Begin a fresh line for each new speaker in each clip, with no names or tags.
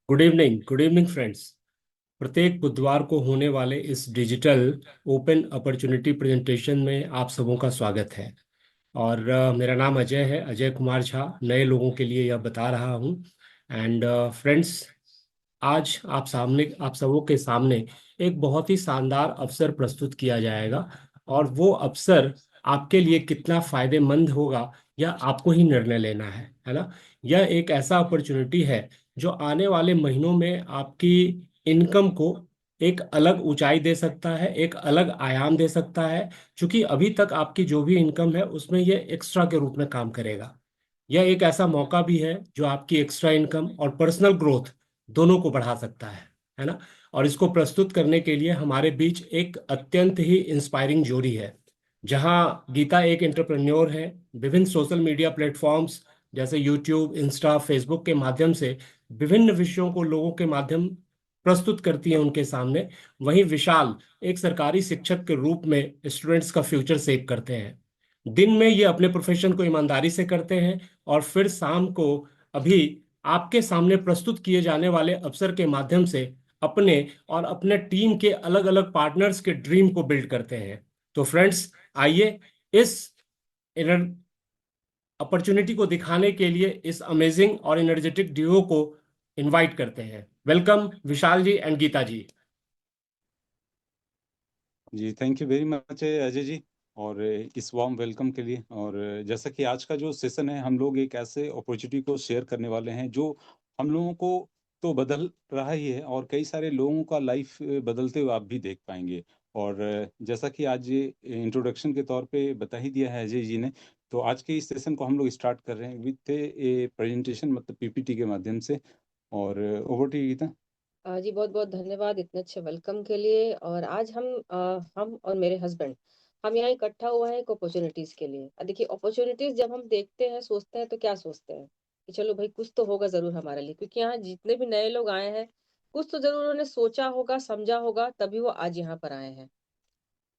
Good evening friends. प्रत्येक बुधवार को होने वाले इस डिजिटल ओपन अपॉर्चुनिटी प्रेजेंटेशन में आप सबों का स्वागत है। और मेरा नाम अजय है, अजय कुमार झा। नए लोगों के लिए यह बता रहा हूँ। एंड फ्रेंड्स, आज आप सबों के सामने एक बहुत ही शानदार अवसर प्रस्तुत किया जाएगा। और वो अवसर आपके लिए कितना फायदेमंद होगा, यह आपको ही निर्णय लेना है ना। यह एक ऐसा अपॉर्चुनिटी है जो आने वाले महीनों में आपकी इनकम को एक अलग ऊंचाई दे सकता है, एक अलग आयाम दे सकता है। क्योंकि अभी तक आपकी जो भी इनकम है उसमें यह एक्स्ट्रा के रूप में काम करेगा। यह एक ऐसा मौका भी है जो आपकी एक्स्ट्रा इनकम और पर्सनल ग्रोथ दोनों को बढ़ा सकता है ना। और इसको प्रस्तुत करने के लिए हमारे बीच एक अत्यंत ही इंस्पायरिंग जोड़ी है। जहां गीता एक एंटरप्रेन्योर है, विभिन्न सोशल मीडिया प्लेटफॉर्म्स जैसे यूट्यूब, इंस्टा, फेसबुक के माध्यम से विभिन्न विषयों को लोगों के माध्यम प्रस्तुत करती है उनके सामने। वहीं विशाल एक सरकारी शिक्षक के रूप में स्टूडेंट्स का फ्यूचर सेव करते हैं। दिन में ये अपने प्रोफेशन को ईमानदारी से करते हैं, और फिर शाम को अभी आपके सामने प्रस्तुत किए जाने वाले अवसर के माध्यम से अपने और अपने टीम के अलग अलग पार्टनर्स के ड्रीम को बिल्ड करते हैं। तो फ्रेंड्स, आइए इस अपॉर्चुनिटी को दिखाने के लिए इस अमेजिंग और एनर्जेटिक ड्यूओ को इनवाइट करते हैं। Welcome Vishal ji and Geeta ji.
जी, thank you very much Ajay ji. और इस वार्म वेलकम के लिए। और जैसा कि आज का जो सेशन है, हम लोग एक ऐसे अपॉर्चुनिटी को शेयर करने वाले हैं जो हम लोगों को तो बदल रहा ही है, और कई सारे लोगों का लाइफ बदलते हुए आप भी देख पाएंगे। और जैसा कि आज इंट्रोडक्शन के तौर पे बता ही दिया है अजय जी ने, तो आज के इस सेशन को हम लोग स्टार्ट कर रहे हैं विथ ए प्रेजेंटेशन, मतलब पीपीटी के माध्यम से। और ओवर टू गीता।
जी बहुत बहुत धन्यवाद इतने अच्छे वेलकम के लिए। और आज हम और मेरे हस्बैंड हम यहाँ इकट्ठा हुआ है एक अपॉर्चुनिटीज के लिए। देखिए, अपॉर्चुनिटीज जब हम देखते हैं, सोचते हैं, तो क्या सोचते हैं कि चलो भाई कुछ तो होगा जरूर हमारे लिए, क्योंकि यहाँ जितने भी नए लोग आए हैं कुछ तो जरूर उन्होंने सोचा होगा, समझा होगा, तभी वो आज यहाँ पर आए हैं।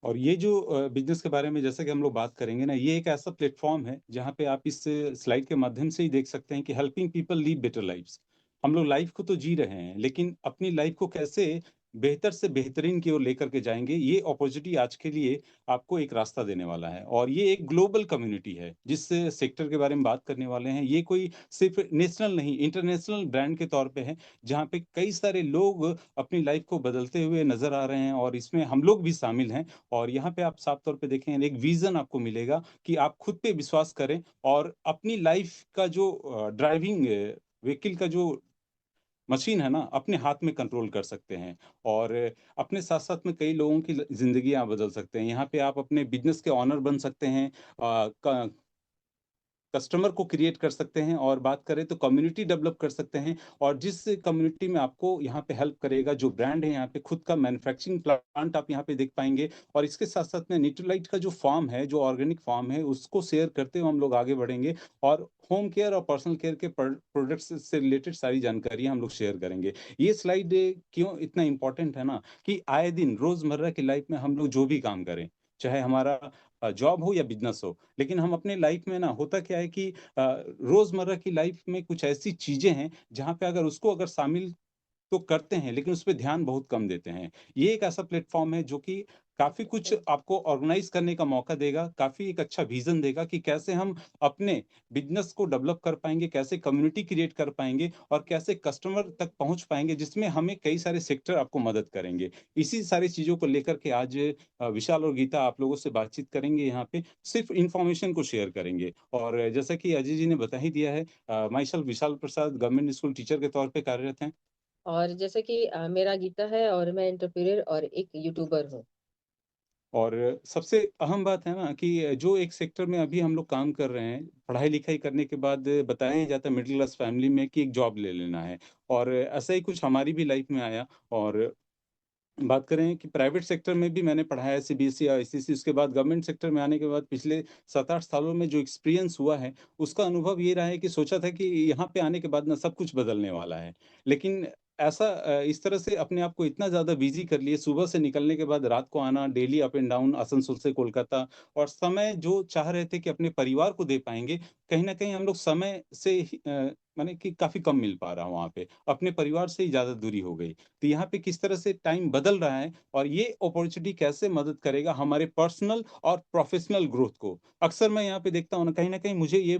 और ये जो बिजनेस के बारे में जैसा कि हम लोग बात करेंगे ना, ये एक ऐसा प्लेटफॉर्म है जहाँ पे आप इस स्लाइड के माध्यम से ही देख सकते हैं कि helping people leave better lives. हम लोग लाइफ को तो जी रहे हैं, लेकिन अपनी लाइफ को कैसे बेहतर से बेहतरीन की ओर लेकर के जाएंगे, ये अपॉर्चुनिटी आज के लिए आपको एक रास्ता देने वाला है। और ये एक ग्लोबल कम्युनिटी है जिस सेक्टर के बारे में बात करने वाले हैं, ये कोई सिर्फ नेशनल नहीं, इंटरनेशनल ब्रांड के तौर पे है, जहाँ पे कई सारे लोग अपनी लाइफ को बदलते हुए नजर आ रहे हैं, और इसमें हम लोग भी शामिल हैं। और यहाँ पे आप साफ तौर पे देखें, एक विजन आपको मिलेगा कि आप खुद पे विश्वास करें और अपनी लाइफ का जो ड्राइविंग व्हीकल का जो मशीन है ना, अपने हाथ में कंट्रोल कर सकते हैं। और अपने साथ साथ में कई लोगों की जिंदगी आप बदल सकते हैं। यहाँ पे आप अपने बिजनेस के ऑनर बन सकते हैं, कस्टमर को क्रिएट कर सकते हैं, और बात करें तो कम्युनिटी डेवलप कर सकते हैं। और जिस कम्युनिटी में आपको यहाँ पे हेल्प करेगा जो ब्रांड है, यहाँ पे खुद का मैन्युफैक्चरिंग प्लांट आप यहाँ पे देख पाएंगे। और इसके साथ साथ में न्यूट्रीलाइट का जो फार्म है, जो ऑर्गेनिक फार्म है, उसको शेयर करते हुए हम लोग आगे बढ़ेंगे। और होम केयर और पर्सनल केयर के प्रोडक्ट्स से रिलेटेड सारी जानकारी हम लोग शेयर करेंगे। ये स्लाइड क्यों इतना इंपॉर्टेंट है ना, कि आए दिन रोजमर्रा की लाइफ में हम लोग जो भी काम करें, चाहे हमारा जॉब हो या बिजनेस हो, लेकिन हम अपने लाइफ में ना, होता क्या है कि रोजमर्रा की लाइफ में कुछ ऐसी चीजें हैं जहां पे अगर शामिल तो करते हैं, लेकिन उस पे ध्यान बहुत कम देते हैं। ये एक ऐसा प्लेटफॉर्म है जो कि काफी कुछ आपको ऑर्गेनाइज करने का मौका देगा, काफी एक अच्छा विजन देगा कि कैसे हम अपने बिजनेस को डेवलप कर पाएंगे, कैसे कम्युनिटी क्रिएट कर पाएंगे, और कैसे कस्टमर तक पहुंच पाएंगे, जिसमें हमें कई सारे सेक्टर आपको मदद करेंगे। इसी सारी चीजों को लेकर के आज विशाल और गीता आप लोगों से बातचीत करेंगे। यहाँ पे सिर्फ इंफॉर्मेशन को शेयर करेंगे। और जैसा कि अजय जी ने बता ही दिया है, my self Vishal Prasad government school teacher के तौर पे कार्यरत हैं।
और जैसे कि मेरा गीता है और मैं एंटरप्रेन्योर और एक यूट्यूबर हूँ।
और सबसे अहम बात है ना कि जो एक सेक्टर में अभी हम लोग काम कर रहे हैं, पढ़ाई लिखाई करने के बाद बताया जाता है मिडिल क्लास फैमिली में कि एक जॉब ले लेना है। और ऐसा ही कुछ हमारी भी लाइफ में आया। और बात करें कि प्राइवेट सेक्टर में भी मैंने पढ़ा है, सीबीएसई और आईसीएसई, उसके बाद गवर्नमेंट सेक्टर में आने के बाद पिछले 7-8 सालों में जो एक्सपीरियंस हुआ है, उसका अनुभव ये रहा है कि सोचा था कि यहाँ पे आने के बाद ना सब कुछ बदलने वाला है। लेकिन ऐसा इस तरह से अपने आप को इतना ज़्यादा बिजी कर लिए, सुबह से निकलने के बाद रात को आना, daily up and down Asansol से कोलकाता, और समय जो चाह रहे थे कि अपने परिवार को दे पाएंगे, कहीं ना कहीं हम लोग समय से माने कि काफी कम मिल पा रहा वहाँ पे, अपने परिवार से ही ज्यादा दूरी हो गई। तो यहाँ पे किस तरह से टाइम बदल रहा है और ये अपॉर्चुनिटी कैसे मदद करेगा हमारे पर्सनल और प्रोफेशनल ग्रोथ को। अक्सर मैं यहाँ पे देखता हूँ ना कहीं मुझे ये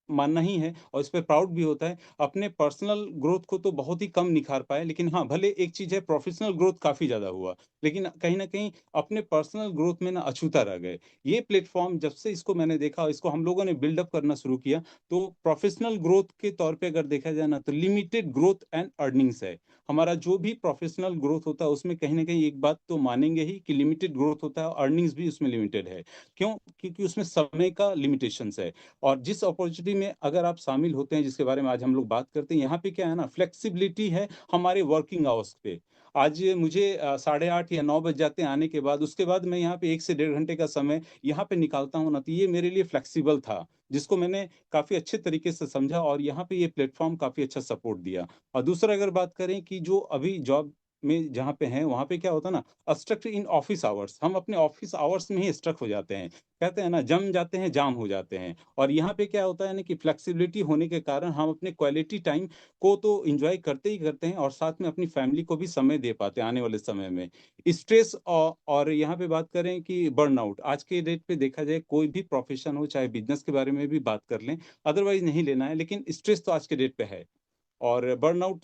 मानना ही है और इस पे प्राउड भी होता है। अपने पर्सनल ग्रोथ को तो बहुत ही कम निखार पाए, लेकिन हाँ, भले एक चीज़ है, प्रोफ़ेशनल ग्रोथ काफ़ी ज़्यादा हुआ, लेकिन कहीं न कहीं अपने पर्सनल ग्रोथ में ना अछूता रह गए। ये प्लेटफ़ॉर्म जब से इसको मैंने देखा और इसको हम लोगों ने बिल्ड अप करना शुरू किया, तो प्रोफ़ेशनल ग्रोथ के तौर पे अगर देखा जाए ना, तो लिमिटेड ग्रोथ एंड अर्निंग्स है। हमारा जो भी प्रोफ़ेशनल ग्रोथ होता है, उसमें कहीं न कहीं एक बात तो मानेंगे ही कि लिमिटेड ग्रोथ होता है और अर्निंग्स भी उसमें लिमिटेड है। क्यों? क्योंकि उसमें समय का लिमिटेशंस है। और जिस अपॉर्चुनिटी में अगर आप शामिल होते हैं, जिसके बारे में आज हम लोग बात करते हैं, यहाँ पे क्या है ना, फ्लेक्सिबिलिटी है हमारे वर्किंग आवर्स पे। आज मुझे 8:30 या 9 बज जाते हैं आने के बाद, उसके बाद मैं यहाँ पे 1 से डेढ़ घंटे का समय यहाँ पे निकालता हूँ ना, तो ये मेरे लिए फ्लेक्सिबल था, जिसको मैंने काफ़ी अच्छे तरीके से समझा और यहाँ पे ये प्लेटफ़ॉर्म काफ़ी अच्छा सपोर्ट दिया। और दूसरा अगर बात करें कि जो अभी जॉब में जहाँ पे हैं, वहाँ पे क्या होता है ना, स्ट्रक्ट इन ऑफ़िस आवर्स, हम अपने ऑफ़िस आवर्स में ही स्ट्रक हो जाते हैं। कहते हैं ना, जम जाते हैं, जाम हो जाते हैं। और यहाँ पे क्या होता है ना कि फ्लेक्सिबिलिटी होने के कारण हम अपने क्वालिटी टाइम को तो एन्जॉय करते ही करते हैं और साथ में अपनी फैमिली को भी समय दे पाते हैं आने वाले समय में। स्ट्रेस और यहाँ पे बात करें कि बर्नआउट, आज के डेट पे देखा जाए कोई भी प्रोफ़ेशन हो, चाहे बिज़नेस के बारे में भी बात कर लें, अदरवाइज़ नहीं लेना है, लेकिन स्ट्रेस तो आज के डेट पे है। और बर्नआउट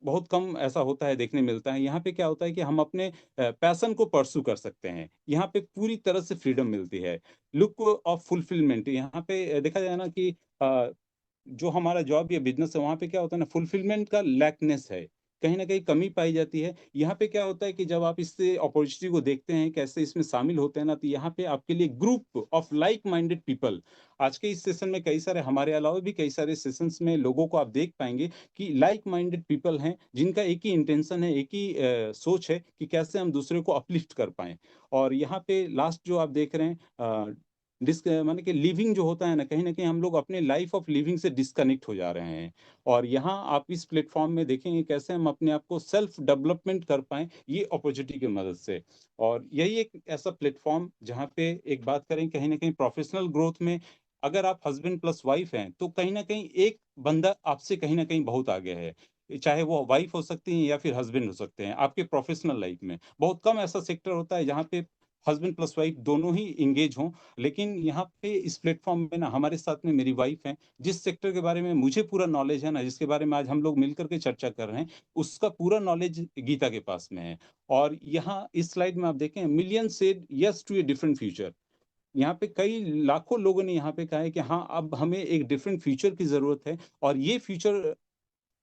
बहुत कम ऐसा होता है, देखने मिलता है। यहाँ पे क्या होता है कि हम अपने पैशन को परस्यू कर सकते हैं। यहाँ पे पूरी तरह से फ्रीडम मिलती है। लुक ऑफ फुलफिलमेंट, यहाँ पे देखा जाए ना कि जो हमारा जॉब या बिज़नेस है, वहाँ पे क्या होता है ना, फुलफिलमेंट का लैकनेस है। कहीं न कहीं कमी पाई जाती है। यहाँ पे क्या होता है कि जब आप इस अपॉर्च्युनिटी को देखते हैं, कैसे इसमें शामिल होते हैं ना, तो यहाँ पे आपके लिए group of like minded people, आज के इस सेशन में कई सारे, हमारे अलावा भी कई सारे सेशंस में लोगों को आप देख पाएँगे कि लाइक माइंडेड पीपल हैं, जिनका एक ही इंटेंशन है, एक ही सोच है कि कैसे हम दूसरे को अपलिफ्ट कर पाएँ। और यहाँ पे लास्ट जो आप देख रहे हैं, माने कि लिविंग जो होता है ना, कहीं न कहीं हम लोग अपने लाइफ ऑफ लिविंग से डिस्कनेक्ट हो जा रहे हैं। और यहाँ आप इस प्लेटफ़ॉर्म में देखेंगे कैसे हम अपने आप को सेल्फ डेवलपमेंट कर पाएँ, ये अपॉर्च्युनिटी की मदद से। और यही एक ऐसा प्लेटफ़ॉर्म जहाँ पे एक बात करें, कहीं न कहीं प्रोफ़ेशनल ग्रोथ में अगर आप हस्बैंड प्लस वाइफ हैं, तो कहीं न कहीं एक बंदा आपसे कहीं न कहीं बहुत आगे है। चाहे वो वाइफ हो सकती हैं या फिर हस्बैंड हो सकते हैं, आपके प्रोफ़ेशनल लाइफ़ में। बहुत कम ऐसा सेक्टर होता है जहाँ पे हस्बैंड प्लस वाइफ दोनों ही एंगेज हों, लेकिन यहाँ पे इस प्लेटफ़ॉर्म में ना हमारे साथ में मेरी वाइफ हैं, जिस सेक्टर के बारे में मुझे पूरा नॉलेज है ना, जिसके बारे में आज हम लोग मिल कर के चर्चा कर रहे हैं, उसका पूरा नॉलेज गीता के पास में है। और यहाँ इस स्लाइड में आप देखें, millions said yes to a different future. यहाँ पे कई लाखों लोगों ने यहाँ पे कहा है कि हाँ, अब हमें एक डिफरेंट फ्यूचर की ज़रूरत है और ये फ्यूचर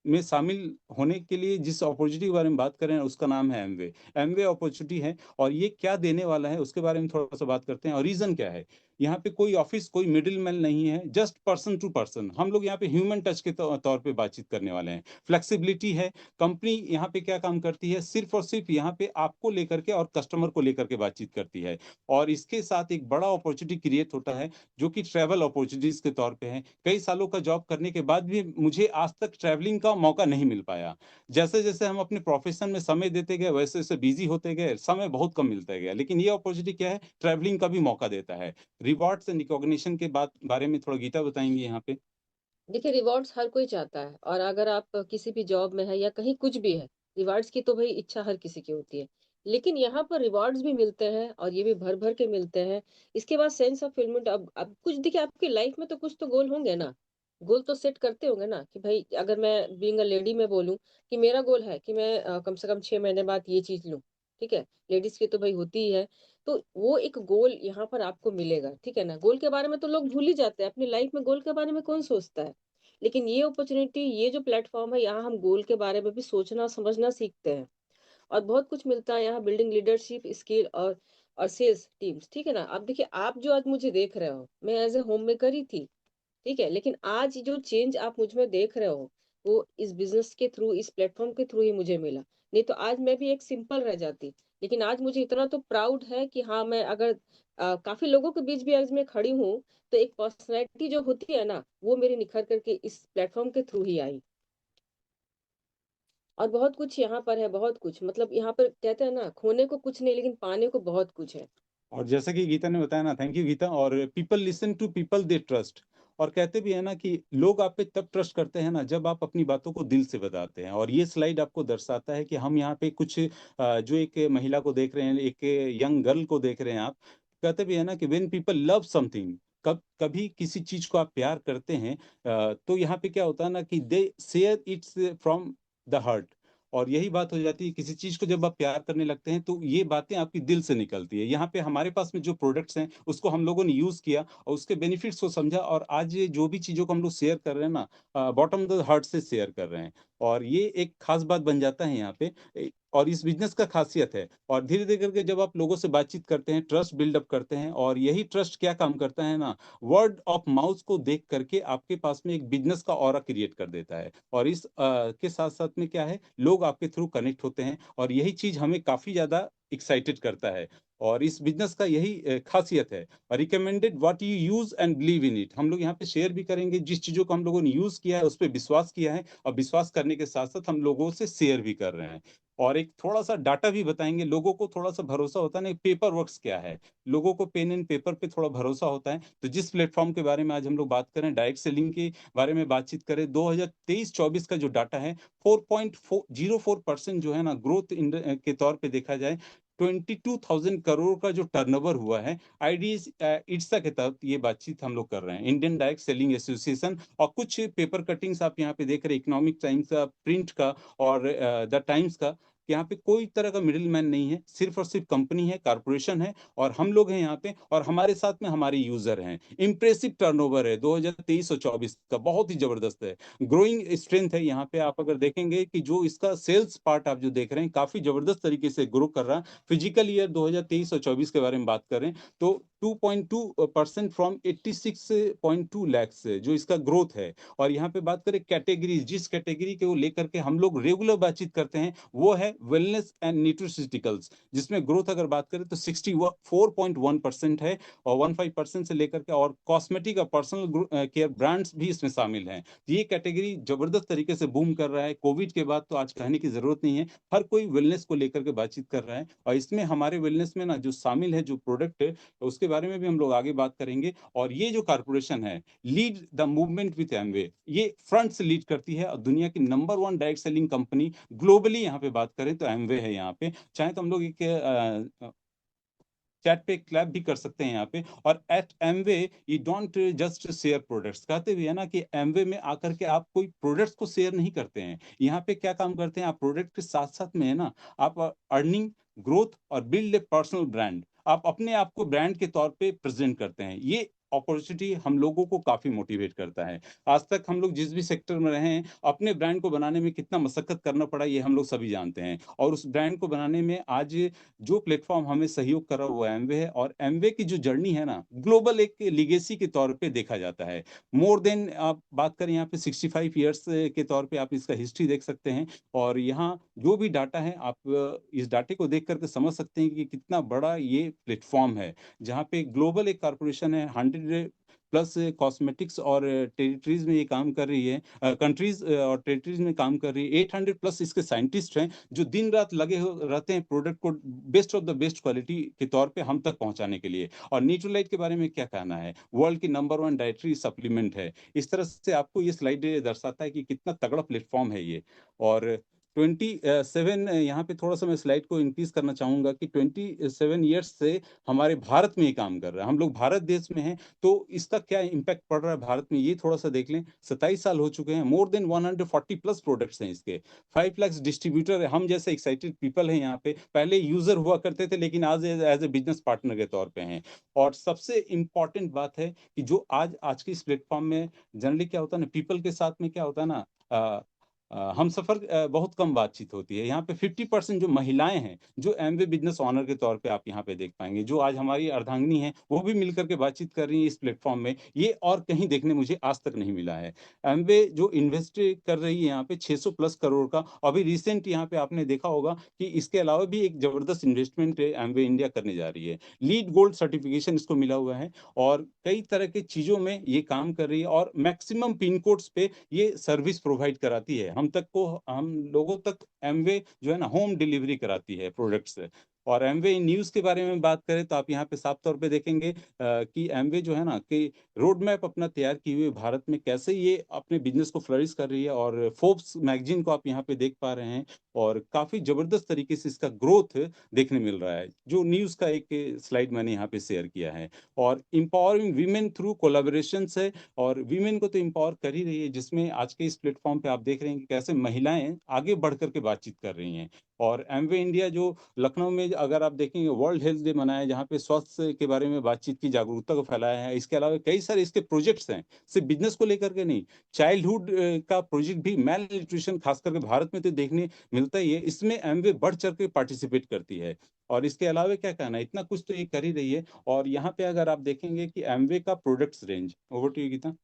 में शामिल होने के लिए जिस अपॉर्चुनिटी के बारे में बात कर रहे हैं, उसका नाम है एमवे। एमवे अपॉर्चुनिटी है और ये क्या देने वाला है, उसके बारे में थोड़ा-सा बात करते हैं और रीज़न क्या है। यहाँ पे कोई ऑफ़िस, कोई मिडलमैन नहीं है, जस्ट पर्सन टू पर्सन। हम लोग यहाँ पे ह्यूमन टच के तौर पे बातचीत करने वाले हैं। फ्लेक्सिबिलिटी है, कंपनी यहाँ पे क्या काम करती है, सिर्फ़ और सिर्फ़ यहाँ पे आपको लेकर के और कस्टमर को लेकर के बातचीत करती है। और इसके साथ एक बड़ा अपॉर्चुनिटी क्रिएट होता है, जो कि ट्रैवल अपॉर्चुनिटीज़ के तौर पे है। कई सालों का जॉब करने के बाद भी मुझे आज तक ट्रैवलिंग का मौका नहीं मिल पाया। जैसे-जैसे हम अपने प्रोफ़ेशन में समय देते गए, वैसे-वैसे बिज़ी होते गए, समय बहुत कम मिलता गया। लेकिन ये अपॉर्चुनिटी क्या है, ट्रैवलिंग का भी मौका देता है। रिवॉर्ड्स एंड रिकॉग्निशन के बारे में थोड़ा गीता बताएँगी यहाँ पे?
देखिए रिवॉर्ड्स हर कोई चाहता है और अगर आप किसी भी जॉब में है या कहीं कुछ भी है, रिवॉर्ड्स की तो भई इच्छा हर किसी की होती है। लेकिन यहाँ पर रिवॉर्ड्स भी मिलते हैं और ये भी भर-भर के मिलते हैं। इसके बाद सेंस ऑफ फुलफिलमेंट अब कुछ देखिए आपकी लाइफ में तो कुछ तो गोल होंगे ना। गोल तो सेट करते होंगे ना कि भई अगर मैं बीइंग अ लेडी मैं बोलूँ कि मेरा गोल है कि मैं कम से कम 6 महीने बाद ये चीज़ लूँ, ठीक है? लेडीज़ की तो भई होती ही है। तो वो एक गोल यहाँ पर आपको मिलेगा, ठीक है ना? गोल के बारे में तो लोग भूल ही जाते हैं, अपनी लाइफ में गोल के बारे में कौन सोचता है? लेकिन ये अपॉर्च्युनिटी, ये जो प्लेटफ़ॉर्म है, यहाँ हम गोल के बारे में भी सोचना, समझना सीखते हैं और बहुत कुछ मिलता है यहाँ बिल्डिंग लीडरशिप स्किल और सेल्स टीम्स, ठीक है ना? अब देखिए, आप जो आज मुझे देख रहे हो, मैं एज़ अ होममेकर ही थी, ठीक है? लेकिन आज जो चेंज आप मुझ में देख रहे हो, वो इस बिज़नेस के थ्रू, इस प्लेटफ़ॉर्म के थ्रू ही मुझे मिला। नहीं तो आज मैं भी एक सिंपल रह जाती। लेकिन आज मुझे इतना तो प्राउड है कि हाँ, मैं अगर काफ़ी लोगों के बीच भी आज मैं खड़ी हूँ, तो एक पर्सनैलिटी जो होती है ना, वो मेरी निखर कर के इस प्लेटफ़ॉर्म के थ्रू ही आई। और बहुत कुछ यहाँ पर है, बहुत कुछ मतलब यहाँ पर कहते हैं ना, खोने को कुछ नहीं लेकिन पाने को बहुत कुछ है।
और जैसा कि गीता ने बताया ना, थैंक यू गीता। और people listen to people they trust. और कहते भी है ना कि लोग आप पे तब ट्रस्ट करते हैं ना जब आप अपनी बातों को दिल से बताते हैं। और ये स्लाइड आपको दर्शाता है कि हम यहाँ पे कुछ जो एक महिला को देख रहे हैं, एक यंग गर्ल को देख रहे हैं आप, कहते भी है ना कि व्हेन पीपल लव समथिंग, कभी किसी चीज को आप प्यार करते हैं तो यहाँ पे क्या होता है ना कि they share it's from the heart. और यही बात हो जाती है, किसी चीज को जब आप प्यार करने लगते हैं तो ये बातें आपकी दिल से निकलती है। यहाँ पे हमारे पास में जो प्रोडक्ट्स हैं उसको हम लोगों ने यूज किया और उसके बेनिफिट्स को समझा, और आज ये जो भी चीजों को हम लोग शेयर कर रहे हैं ना, बॉटम द हार्ट से शेयर कर रहे हैं। और ये एक खास बात बन जाता है यहाँ पे। और इस बिजनेस का खासियत है, और धीरे धीरे करके जब आप लोगों से बातचीत करते हैं, ट्रस्ट बिल्डअप करते हैं, और यही ट्रस्ट क्या काम करता है ना, वर्ड ऑफ माउथ को देख करके आपके पास में एक बिजनेस का ऑरा क्रिएट कर देता है। और इस के साथ साथ में क्या है, लोग आपके थ्रू कनेक्ट होते हैं, और यही चीज हमें काफी ज्यादा एक्साइटेड करता है। और इस बिजनेस का यही खासियत है। Recommended what you use and believe in it, हम लोग यहाँ पे शेयर भी करेंगे जिस चीजों को हम लोगों ने यूज किया है, उस पर विश्वास किया है, और विश्वास करने के साथ साथ हम लोगों से शेयर भी कर रहे हैं। और एक थोड़ा सा डाटा भी बताएंगे, लोगों को थोड़ा सा भरोसा होता है ना, पेपर वर्क्स क्या है, लोगों को पेन एंड पेपर पे थोड़ा भरोसा होता है। तो जिस प्लेटफॉर्म के बारे में आज हम लोग बात करें, डायरेक्ट सेलिंग के बारे में बातचीत करें, 2023-24 का जो डाटा है, 4.04% जो है ना ग्रोथ के तौर पे देखा जाए, 22,000 करोड़ का जो टर्नओवर हुआ है। आईडीज इट्सा के तहत ये बातचीत हम लोग कर रहे हैं, इंडियन डायरेक्ट सेलिंग एसोसिएशन। और कुछ पेपर कटिंग्स आप यहाँ पे देख रहे हैं, इकोनॉमिक टाइम्स का, प्रिंट का, और द टाइम्स का। यहाँ पे कोई तरह का मिडिल मैन नहीं है, सिर्फ और सिर्फ कंपनी है, कारपोरेशन है, और हम लोग हैं यहाँ पे, और हमारे साथ में हमारे यूजर हैं। इंप्रेसिव टर्नओवर है 2023 और 24 का, बहुत ही जबरदस्त है। ग्रोइंग स्ट्रेंथ है यहाँ पे, आप अगर देखेंगे कि जो इसका सेल्स पार्ट आप जो देख रहे हैं, काफी जबरदस्त तरीके से ग्रो कर रहा है। फिजिकल ईयर 2023 और 24 के बारे में बात करें तो 2.2% फ्रॉम 86.2 लाख से जो इसका ग्रोथ है। और यहाँ पे बात करें कैटेगरी, जिस कैटेगरी के वो लेकर के हम लोग रेगुलर बातचीत करते हैं, वो है वेलनेस एंड न्यूट्रिशिटिकल्स, जिसमें ग्रोथ अगर बात करें तो 64.1% है, और 15% से लेकर के, और कॉस्मेटिक और पर्सनल केयर ब्रांड्स भी इसमें शामिल हैं। ये कैटेगरी जबरदस्त तरीके से बूम कर रहा है। कोविड के बाद तो आज कहने की जरूरत नहीं है, हर कोई वेलनेस को लेकर के बातचीत कर रहा है। और इसमें हमारे वेलनेस में ना जो शामिल है, जो प्रोडक्ट है, उसके बारे में भी हम लोग आगे बात करेंगे। और ये जो कारपोरेशन है, lead the movement with Amway, ये फ्रंट से लीड करती है, और दुनिया की number 1 direct selling company globally यहाँ पे बात करें तो एमवे है यहाँ पे। चाहे तो हम लोग एक चैट पे क्लैप भी कर सकते हैं यहाँ पे। और at Amway you don't just share products, कहते हुए है ना कि एमवे में आकर के आप कोई प्रोडक्ट्स को शेयर नहीं करते हैं। यहाँ पे क्या काम करते हैं, आप प्रोडक्ट के साथ साथ में है ना, आप अर्निंग, ग्रोथ और बिल्ड ए पर्सनल ब्रांड, आप अपने आप को ब्रांड के तौर पे प्रेजेंट करते हैं। ये अपॉर्चुनिटी हम लोगों को काफी मोटिवेट करता है। आज तक हम लोग जिस भी सेक्टर में रहे हैं, अपने ब्रांड को बनाने में कितना मशक्कत करना पड़ा ये हम लोग सभी जानते हैं। और उस ब्रांड को बनाने में आज जो प्लेटफॉर्म हमें सहयोग कर रहा है वो एमवे है। और एमवे की जो जर्नी है ना, ग्लोबल एक लिगेसी के तौर पे देखा जाता है। मोर देन आप बात करें यहाँ पे 65 ईयर्स के तौर पे आप इसका हिस्ट्री देख सकते हैं। और यहाँ जो भी डाटा है, आप इस डाटे को देख करके समझ सकते हैं कि कितना बड़ा ये प्लेटफॉर्म है, जहाँ पे ग्लोबल एक कारपोरेशन है, 100 प्लस कॉस्मेटिक्स और टेरिटरीज में ये काम कर रही है, कंट्रीज और टेरिटरीज में काम कर रही है। 800 प्लस इसके साइंटिस्ट हैं जो दिन रात लगे रहते हैं प्रोडक्ट को best of the best quality के तौर पे हम तक पहुंचाने के लिए। और न्यूट्रोलाइट के बारे में क्या कहना है, वर्ल्ड की नंबर 1 डाइटरी सप्लीमेंट है। इस तरह से आपको ये स्लाइड दर्शाता है कि कितना तगड़ा प्लेटफॉर्म है ये। और 27 यहाँ पे थोड़ा सा मैं स्लाइड को इंक्रीज करना चाहूंगा कि 27 ईयर्स से हमारे भारत में ये काम कर रहा है, हम लोग भारत देश में हैं। तो इसका क्या इम्पैक्ट पड़ रहा है भारत में, ये थोड़ा सा देख लें। 27 साल हो चुके हैं, मोर देन 140 प्लस प्रोडक्ट्स हैं इसके, 5 लाख डिस्ट्रीब्यूटर है। हम जैसे एक्साइटेड पीपल हैं यहाँ पे, पहले यूजर हुआ करते थे लेकिन आज एज ए बिजनेस पार्टनर के तौर पे हैं। और सबसे इंपॉर्टेंट बात है कि जो आज के इस प्लेटफॉर्म में जनरली क्या होता है ना, पीपल के साथ में क्या होता है ना, हम सफर बहुत कम बातचीत होती है। यहाँ पे 50% जो महिलाएं हैं, जो एमवे बिजनेस ऑनर के तौर पे आप यहाँ पे देख पाएंगे, जो आज हमारी अर्धांगिनी है, वो भी मिलकर के बातचीत कर रही है इस प्लेटफॉर्म में। ये और कहीं देखने मुझे आज तक नहीं मिला है। एमवे जो इन्वेस्ट कर रही है यहाँ पे 600 प्लस करोड़ का। अभी रिसेंट यहाँ पे आपने देखा होगा कि इसके अलावा भी एक जबरदस्त इन्वेस्टमेंट एमवे इंडिया करने जा रही है। लीड गोल्ड सर्टिफिकेशन इसको मिला हुआ है, और कई तरह की चीजों में ये काम कर रही है, और मैक्सिमम पिन कोड्स पे ये सर्विस प्रोवाइड कराती है। हम लोगों तक एमवे जो है ना होम डिलीवरी कराती है प्रोडक्ट्स। और एमवे न्यूज़ के बारे में बात करें तो आप यहाँ पे साफ तौर पे देखेंगे कि एमवे जो है ना कि रोड मैप अपना तैयार किए हुए भारत में कैसे ये अपने बिजनेस को फ्लरिश कर रही है, और फोर्ब्स मैगजीन को आप यहाँ पे देख पा रहे हैं, और काफ़ी ज़बरदस्त तरीके से इसका ग्रोथ देखने मिल रहा है, जो न्यूज़ का एक स्लाइड मैंने यहाँ पे शेयर किया है। और एम्पावरिंग वीमेन थ्रू कोलैबोरेशंस है, और वीमेन को तो एम्पावर कर ही रही है, जिसमें आज के इस प्लेटफॉर्म पे आप देख रहे हैं कि कैसे महिलाएं आगे बढ़ कर के बातचीत कर रही हैं। और एमवे इंडिया जो लखनऊ में अगर आप देखेंगे वर्ल्ड हेल्थ डे मनाया, जहाँ पे स्वास्थ्य के बारे में बातचीत की, जागरूकता को फैलाया है। इसके अलावा कई सारे इसके प्रोजेक्ट्स हैं, सिर्फ बिजनेस को लेकर के नहीं, चाइल्डहुड का प्रोजेक्ट भी, मेल न्यूट्रिशन खास करके भारत में तो देखने मिलता ही है, इसमें एमवे बढ़ चढ़ के पार्टिसिपेट करती है। और इसके अलावा क्या कहना है, इतना कुछ तो ये कर ही रही है। और यहाँ पे अगर आप देखेंगे कि एमवे का products range, over to you Geeta.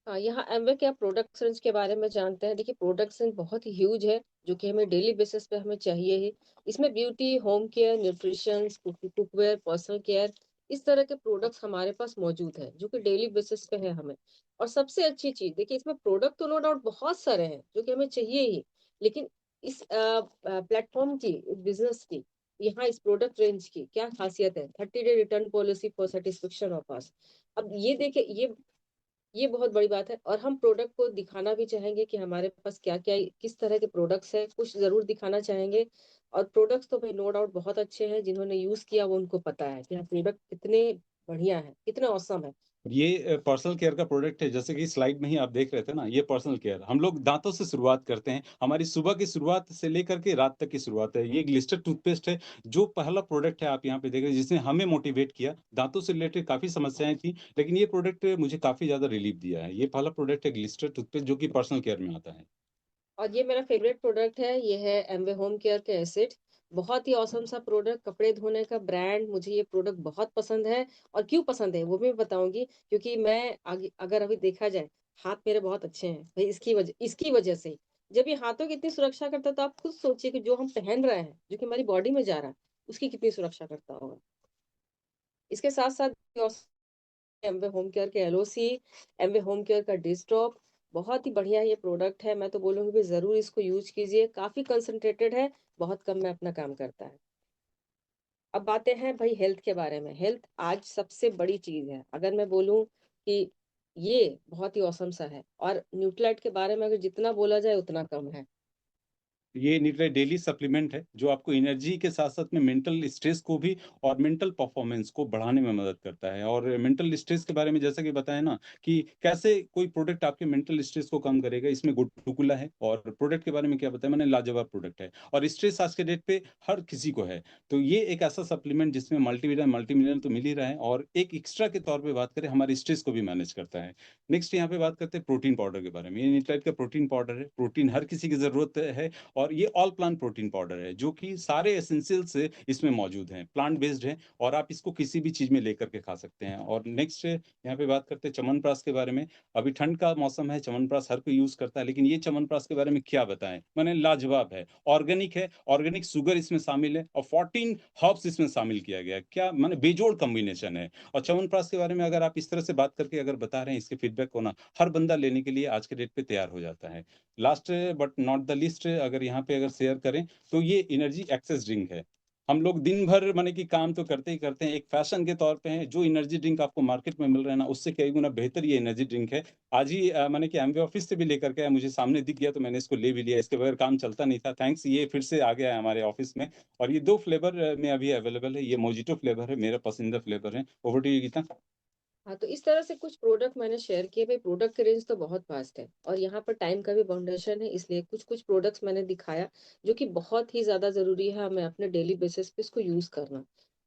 हाँ, यहाँ एमवे के आप प्रोडक्ट रेंज के बारे में जानते हैं। देखिए प्रोडक्ट रेंज बहुत ही ह्यूज है, जो कि हमें डेली बेसिस पे हमें चाहिए ही। इसमें beauty, home care, nutrition, cookware, personal care, इस तरह के प्रोडक्ट्स हमारे पास मौजूद है, जो कि डेली बेसिस पे है हमें। और सबसे अच्छी चीज देखिए, इसमें प्रोडक्ट तो नो डाउट बहुत सारे हैं जो कि हमें चाहिए ही, लेकिन इस प्लेटफॉर्म की, इस बिजनेस की, यहाँ इस प्रोडक्ट रेंज की क्या खासियत है? 30 day return policy for satisfaction of us. अब ये देखिए, ये बहुत बड़ी बात है, और हम प्रोडक्ट को दिखाना भी चाहेंगे कि हमारे पास क्या-क्या किस तरह के प्रोडक्ट्स हैं, कुछ ज़रूर दिखाना चाहेंगे। और प्रोडक्ट्स तो भाई नो डाउट बहुत अच्छे हैं, जिन्होंने यूज़ किया वो उनको पता है कि हाँ, प्रोडक्ट कितने बढ़िया है, कितने ऑसम है।
ये पर्सनल केयर का प्रोडक्ट है, जैसे कि स्लाइड में ही आप देख रहे थे ना, ये पर्सनल केयर हम लोग दांतों से शुरुआत करते हैं, हमारी सुबह की शुरुआत से लेकर के रात तक की शुरुआत है। ये ग्लिस्टर टूथपेस्ट है, जो पहला प्रोडक्ट है आप यहाँ पे देख रहे हैं, जिसने हमें मोटिवेट किया। दांतों से रिलेटेड काफ़ी समस्याएँ थी, लेकिन ये प्रोडक्ट मुझे काफ़ी ज़्यादा रिलीफ दिया है। ये पहला प्रोडक्ट है ग्लिस्टर टूथपेस्ट, जो कि पर्सनल केयर में आता है।
और ये मेरा फेवरेट प्रोडक्ट है, ये है एमवे होम केयर के एसिड। बहुत ही ऑसम सा प्रोडक्ट, कपड़े धोने का ब्रांड, मुझे ये प्रोडक्ट बहुत पसंद है। और क्यों पसंद है वो भी मैं बताऊंगी, क्योंकि मैं आगे अगर अभी देखा जाए, हाथ मेरे बहुत अच्छे हैं भाई, इसकी वजह से। जब ये हाथों की इतनी सुरक्षा करता है, तो आप खुद सोचिए कि जो हम पहन रहे हैं, जो कि हमारी बॉडी में जा रहा है, उसकी कितनी सुरक्षा करता होगा। इसके साथ साथ एमवे होम केयर के एलओसी, एमवे होम केयर का डिस्टॉप, बहुत ही बढ़िया ये प्रोडक्ट है। मैं तो बोलूंगी भी जरूर इसको यूज कीजिए, काफी कंसंट्रेटेड है, बहुत कम में अपना काम करता है। अब बातें हैं भाई हेल्थ के बारे में। हेल्थ आज सबसे बड़ी चीज है, अगर मैं बोलूं कि ये बहुत ही औसम सा है, और न्यूट्रीलाइट के बारे में अगर जितना बोला जाए उतना कम है।
ये न्यूट्राइट डेली सप्लीमेंट है, जो आपको एनर्जी के साथ-साथ में मेंटल स्ट्रेस को भी और मेंटल परफॉर्मेंस को बढ़ाने में मदद करता है। और मेंटल स्ट्रेस के बारे में जैसा कि बताया ना, कि कैसे कोई प्रोडक्ट आपके मेंटल स्ट्रेस को कम करेगा, इसमें गुटुकुला है। और प्रोडक्ट के बारे में क्या बताया मैंने, लाजवाब प्रोडक्ट है। और स्ट्रेस आज के डेट पे हर किसी को है, तो ये एक ऐसा सप्लीमेंट जिसमें मल्टीविटामिन, मल्टीमिनरल तो मिल ही रहा है, और एक एक्स्ट्रा के तौर पे बात करें, हमारे स्ट्रेस को भी मैनेज करता है। नेक्स्ट यहाँ पे बात करते हैं प्रोटीन पाउडर के बारे में। ये न्यूट्राइट का प्रोटीन पाउडर है, प्रोटीन हर किसी की ज़रूरत है। और ये ऑल प्लांट प्रोटीन पाउडर है, जो कि सारे एसेंशियल्स इसमें मौजूद हैं, प्लांट बेस्ड है, और आप इसको किसी भी चीज़ में लेकर के खा सकते हैं। और नेक्स्ट यहाँ पे बात करते हैं च्यवनप्राश के बारे में। अभी ठंड का मौसम है, च्यवनप्राश हर कोई यूज़ करता है, लेकिन ये च्यवनप्राश के बारे में क्या बताएँ? माने लाजवाब है, ऑर्गेनिक शुगर इसमें शामिल है, और 14 हर्ब्स इसमें शामिल किया गया है। क्या माने बेजोड़ कॉम्बिनेशन है। और च्यवनप्राश के बारे में अगर आप इस तरह से बात करके अगर बता रहे हैं, इसके फीडबैक को ना, हर बंदा लेने के लिए आज के डेट पे तैयार हो जाता है। Last but not the least, अगर यहाँ पे अगर शेयर करें, तो ये एनर्जी एक्सेस ड्रिंक है। हम लोग दिन भर माने कि काम तो करते ही करते हैं, एक फैशन के तौर पे है। जो एनर्जी ड्रिंक आपको मार्केट में मिल रहा है ना, उससे कई गुना बेहतर ये एनर्जी ड्रिंक है। आज ही माने कि एमवे ऑफिस से भी लेकर के आया, मुझे सामने दिख गया तो मैंने इसको ले भी लिया। इसके बगैर काम चलता नहीं था, थैंक्स ये फिर से आ गया है हमारे ऑफिस में। और ये 2 फ्लेवर में अभी अवेलेबल है। ये मोजिटो फ्लेवर है, मेरा पसंदीदा फ्लेवर है। Over to you Geeta.
हाँ, तो इस तरह से कुछ प्रोडक्ट मैंने शेयर किए भाई। प्रोडक्ट की रेंज तो बहुत वास्ट है, और यहाँ पर टाइम का भी बाउंडेशन है, इसलिए कुछ कुछ प्रोडक्ट्स मैंने दिखाया, जो कि बहुत ही ज्यादा जरूरी है हमें अपने डेली बेसिस पे इसको यूज करना।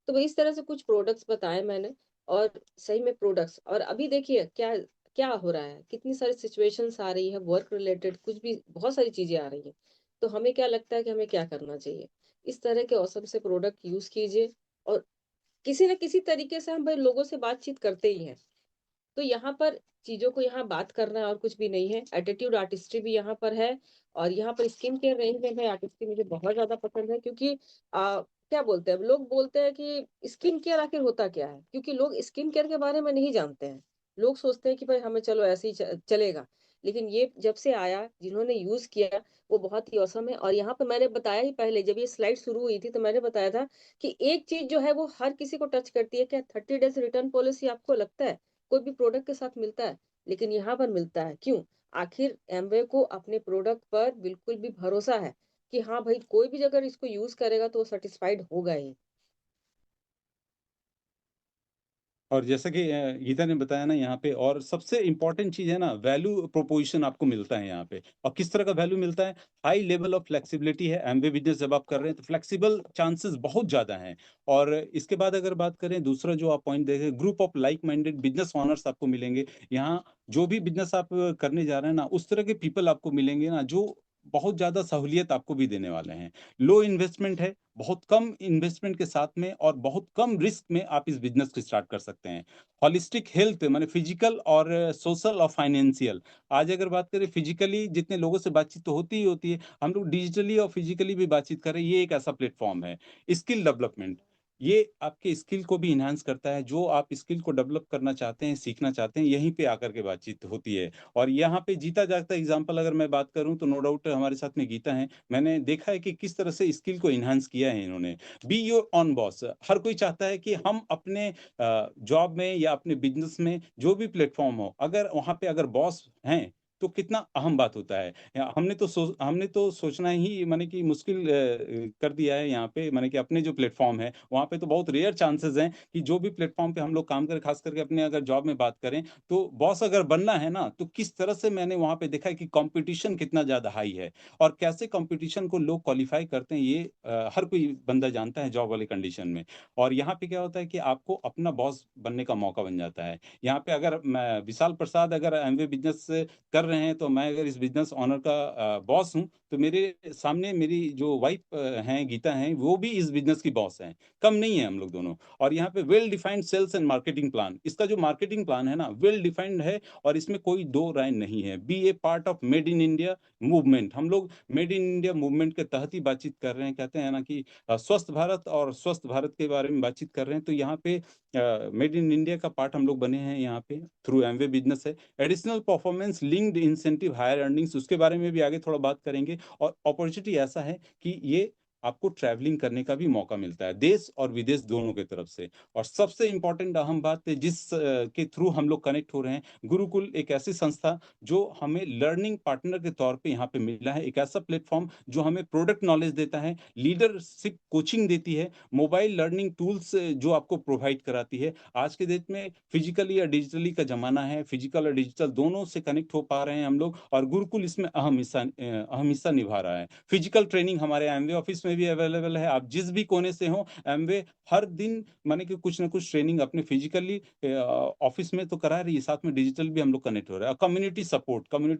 तो भाई इस तरह से कुछ प्रोडक्ट्स बताए मैंने। और सही में प्रोडक्ट्स, और अभी देखिए क्या क्या हो रहा है, कितनी सारी सिचुएशंस आ रही है, वर्क रिलेटेड कुछ भी बहुत सारी चीजें आ रही है। तो हमें क्या लगता है कि हमें क्या करना चाहिए? इस तरह के औसम से प्रोडक्ट यूज कीजिए, और किसी न किसी तरीके से हम भाई लोगों से बातचीत करते ही हैं। तो यहाँ पर चीज़ों को यहाँ बात करना है और कुछ भी नहीं है। एटीट्यूड आर्टिस्ट्री भी यहाँ पर है। और यहाँ पर स्किन केयर रेंज में भाई आर्टिस्ट्री मुझे बहुत ज़्यादा पसंद है, क्योंकि क्या बोलते हैं लोग, बोलते हैं कि स्किन केयर आखिर होता क्या है, क्योंकि लोग स्किन केयर के बारे में नहीं जानते हैं। लोग सोचते हैं कि भाई हमें चलो ऐसे ही चलेगा। लेकिन ये जब से आया, जिन्होंने यूज़ किया, वो बहुत ही ऑसम है। और यहाँ पे मैंने बताया ही पहले, जब ये स्लाइड शुरू हुई थी, तो मैंने बताया था कि एक चीज़ जो है वो हर किसी को टच करती है। क्या 30 डेज़ रिटर्न पॉलिसी आपको लगता है कोई भी प्रोडक्ट के साथ मिलता है? लेकिन यहाँ पर मिलता है, क्यों? आखिर एमवे को अपने प्रोडक्ट पर बिल्कुल भी भरोसा है कि हाँ भाई, कोई भी अगर इसको यूज़ करेगा तो वो सैटिस्फाइड होगा ही।
और जैसा कि गीता ने बताया ना यहाँ पे, और सबसे इम्पोर्टेंट चीज़ है ना, वैल्यू प्रोपोज़िशन आपको मिलता है यहाँ पे। और किस तरह का वैल्यू मिलता है? हाई लेवल ऑफ फ्लेक्सिबिलिटी है। एमवे बिज़नेस जब आप कर रहे हैं तो फ्लेक्सिबल चांसेस बहुत ज़्यादा हैं। और इसके बाद अगर बात करें, दूसरा जो आप पॉइंट देखें, group of like minded business owners आपको मिलेंगे। यहाँ जो भी बिज़नेस आप करने जा रहे हैं ना, उस तरह के पीपल आपको मिलेंगे ना, जो बहुत ज़्यादा सहूलियत आपको भी देने वाले हैं। लो इन्वेस्टमेंट है, बहुत कम इन्वेस्टमेंट के साथ में और बहुत कम रिस्क में आप इस बिज़नेस को स्टार्ट कर सकते हैं। होलिस्टिक हेल्थ माने फिजिकल और सोशल और फाइनेंशियल। आज अगर बात करें फिजिकली, जितने लोगों से बातचीत तो होती ही होती है, हम लोग डिजिटली और फिजिकली भी बातचीत कर रहे हैं, ये एक ऐसा प्लेटफ़ॉर्म है। स्किल डेवलपमेंट, ये आपके स्किल को भी एनहांस करता है। जो आप स्किल को डेवलप करना चाहते हैं, सीखना चाहते हैं, यहीं पे आकर के बातचीत होती है। और यहाँ पे जीता जागता एग्ज़ाम्पल अगर मैं बात करूँ, तो नो डाउट हमारे साथ में गीता हैं। मैंने देखा है कि किस तरह से स्किल को एनहांस किया है इन्होंने। Be your own boss. हर कोई चाहता है कि हम अपने जॉब में या अपने बिज़नेस में, जो भी प्लेटफ़ॉर्म हो, अगर वहाँ पे अगर बॉस हैं, तो कितना अहम बात होता है। या हमने तो सोचना ही माने कि मुश्किल कर दिया है यहाँ पे, माने कि अपने जो प्लेटफ़ॉर्म है, वहाँ पे तो बहुत रेयर चांसेज़ हैं कि जो भी प्लेटफ़ॉर्म पे हम लोग काम करें, ख़ास करके अपने अगर जॉब में बात करें, तो बॉस अगर बनना है ना, तो किस तरह से मैंने वहाँ पे देखा है कि कॉम्पिटिशन कितना ज़्यादा हाई है। और कैसे कॉम्पिटिशन को लोग क्वालीफाई करते हैं, ये हर कोई बंदा जानता है जॉब वाले कंडीशन में। और यहाँ पे क्या होता है कि आपको अपना बॉस बनने का मौका बन जाता है। यहाँ पे अगर मैं विशाल प्रसाद अगर एमवे बिज़नेस कर रहे हैं, तो मैं अगर इस बिज़नेस ओनर का बॉस हूँ, तो मेरे सामने मेरी जो वाइफ़ हैं, गीता हैं, वो भी इस बिज़नेस की बॉस हैं। कम नहीं है हम लोग दोनों। और यहाँ पे well defined sales and marketing plan, इसका जो मार्केटिंग प्लान है ना, वेल डिफाइंड है और इसमें कोई दो राय नहीं है। Be a part of made in India movement. हम लोग मेड इन इंडिया मूवमेंट के तहत ही बातचीत कर रहे हैं। कहते हैं ना कि स्वस्थ भारत और स्वस्थ भारत के बारे में बातचीत कर रहे हैं, तो यहाँ पे मेड इन इंडिया का पार्ट हम लोग बने हैं यहाँ पे, थ्रू एमवे बिज़नेस है। Additional performance linked incentive, higher earnings, उसके बारे में भी आगे थोड़ा बात करेंगे। और अपॉर्चुनिटी ऐसा है कि ये आपको ट्रैवलिंग करने का भी मौका मिलता है, देश और विदेश दोनों की तरफ से। और सबसे इम्पोर्टेंट अहम बात है, जिस के थ्रू हम लोग कनेक्ट हो रहे हैं, गुरुकुल एक ऐसी संस्था जो हमें लर्निंग पार्टनर के तौर पे यहाँ पे मिला है। एक ऐसा प्लेटफ़ॉर्म जो हमें प्रोडक्ट नॉलेज देता है, लीडरशिप कोचिंग देती है, मोबाइल लर्निंग टूल्स जो आपको प्रोवाइड कराती है। आज के डेट में फिजिकली या डिजिटली का ज़माना है, फिजिकल और डिजिटल दोनों से कनेक्ट हो पा रहे हैं हम लोग, और गुरुकुल इसमें अहम हिस्सा निभा रहा है। फिजिकल ट्रेनिंग हमारे एमवे ऑफिस में भी अवेलेबल है। आप जिस भी कोने से हो, एमवे हर दिन माने कि कुछ ना कुछ ट्रेनिंग अपने फिजिकली ऑफिस में तो करा रही है, साथ में डिजिटल भी हम लोग कनेक्ट हो रहे हैं। कम्युनिटी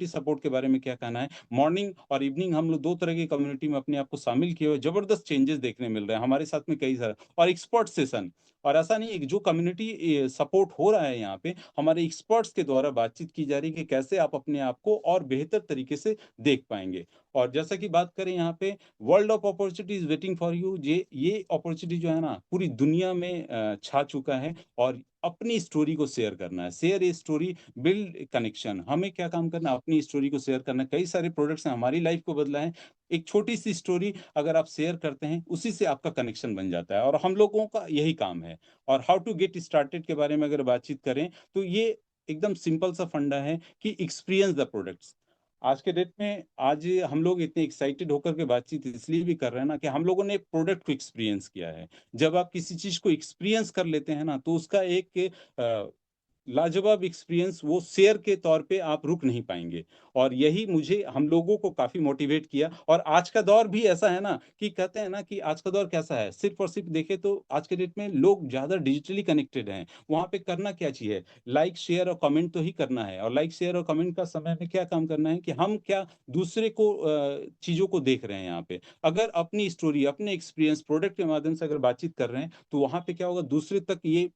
सपोर्ट के बारे में क्या कहना है? मॉर्निंग और इवनिंग हम लोग 2 तरह की कम्युनिटी में अपने आप को शामिल किए हुए, ज़बरदस्त चेंजेस देखने मिल रहे हैं। हमारे साथ में कई सारे और एक्सपर्ट सेशन। और ऐसा नहीं है कि जो कम्युनिटी सपोर्ट हो रहा है यहाँ पे, हमारे एक्सपर्ट्स के द्वारा बातचीत की जा रही है कि कैसे आप अपने आप को और बेहतर तरीके से देख पाएँगे। और जैसा कि बात करें यहाँ पे, world of opportunity is waiting for you. ये अपॉर्च्युनिटी जो है ना, पूरी दुनिया में छा चुका है। और अपनी स्टोरी को शेयर करना है। Share a story, build connection. हमें क्या काम करना है? अपनी स्टोरी को शेयर करना है। कई सारे प्रोडक्ट्स ने हमारी लाइफ को बदला है। एक छोटी-सी स्टोरी अगर आप शेयर करते हैं, उसी से आपका कनेक्शन बन जाता है, और हम लोगों का यही काम है। और हाउ टू गेट स्टार्टेड के बारे में अगर बातचीत करें, तो ये एकदम सिंपल सा फंडा है कि एक्सपीरियंस द प्रोडक्ट्स। आज के डेट में आज हम लोग इतने एक्साइटेड होकर के बातचीत इसलिए भी कर रहे हैं ना, कि हम लोगों ने एक प्रोडक्ट को एक्सपीरियंस किया है। जब आप किसी चीज़ को एक्सपीरियंस कर लेते हैं ना, तो उसका एक अ, लाजवाब एक्सपीरियंस वो शेयर के तौर पे आप रुक नहीं पाएँगे। और यही मुझे हम लोगों को काफ़ी मोटिवेट किया। और आज का दौर भी ऐसा है ना, कि कहते हैं ना कि आज का दौर कैसा है, सिर्फ़ और सिर्फ़ देखें तो आज के डेट में लोग ज़्यादा डिजिटली कनेक्टेड हैं। वहाँ पे करना क्या चाहिए? लाइक, शेयर और कमेंट तो ही करना है। और लाइक, शेयर और कमेंट का समय में क्या काम करना है कि हम क्या दूसरे को चीज़ों को देख रहे हैं यहाँ पे। अगर अपनी स्टोरी, अपने एक्सपीरियंस प्रोडक्ट के माध्यम से अगर बातचीत कर रहे हैं, तो वहाँ पे क्या होगा, दूसरे तक ये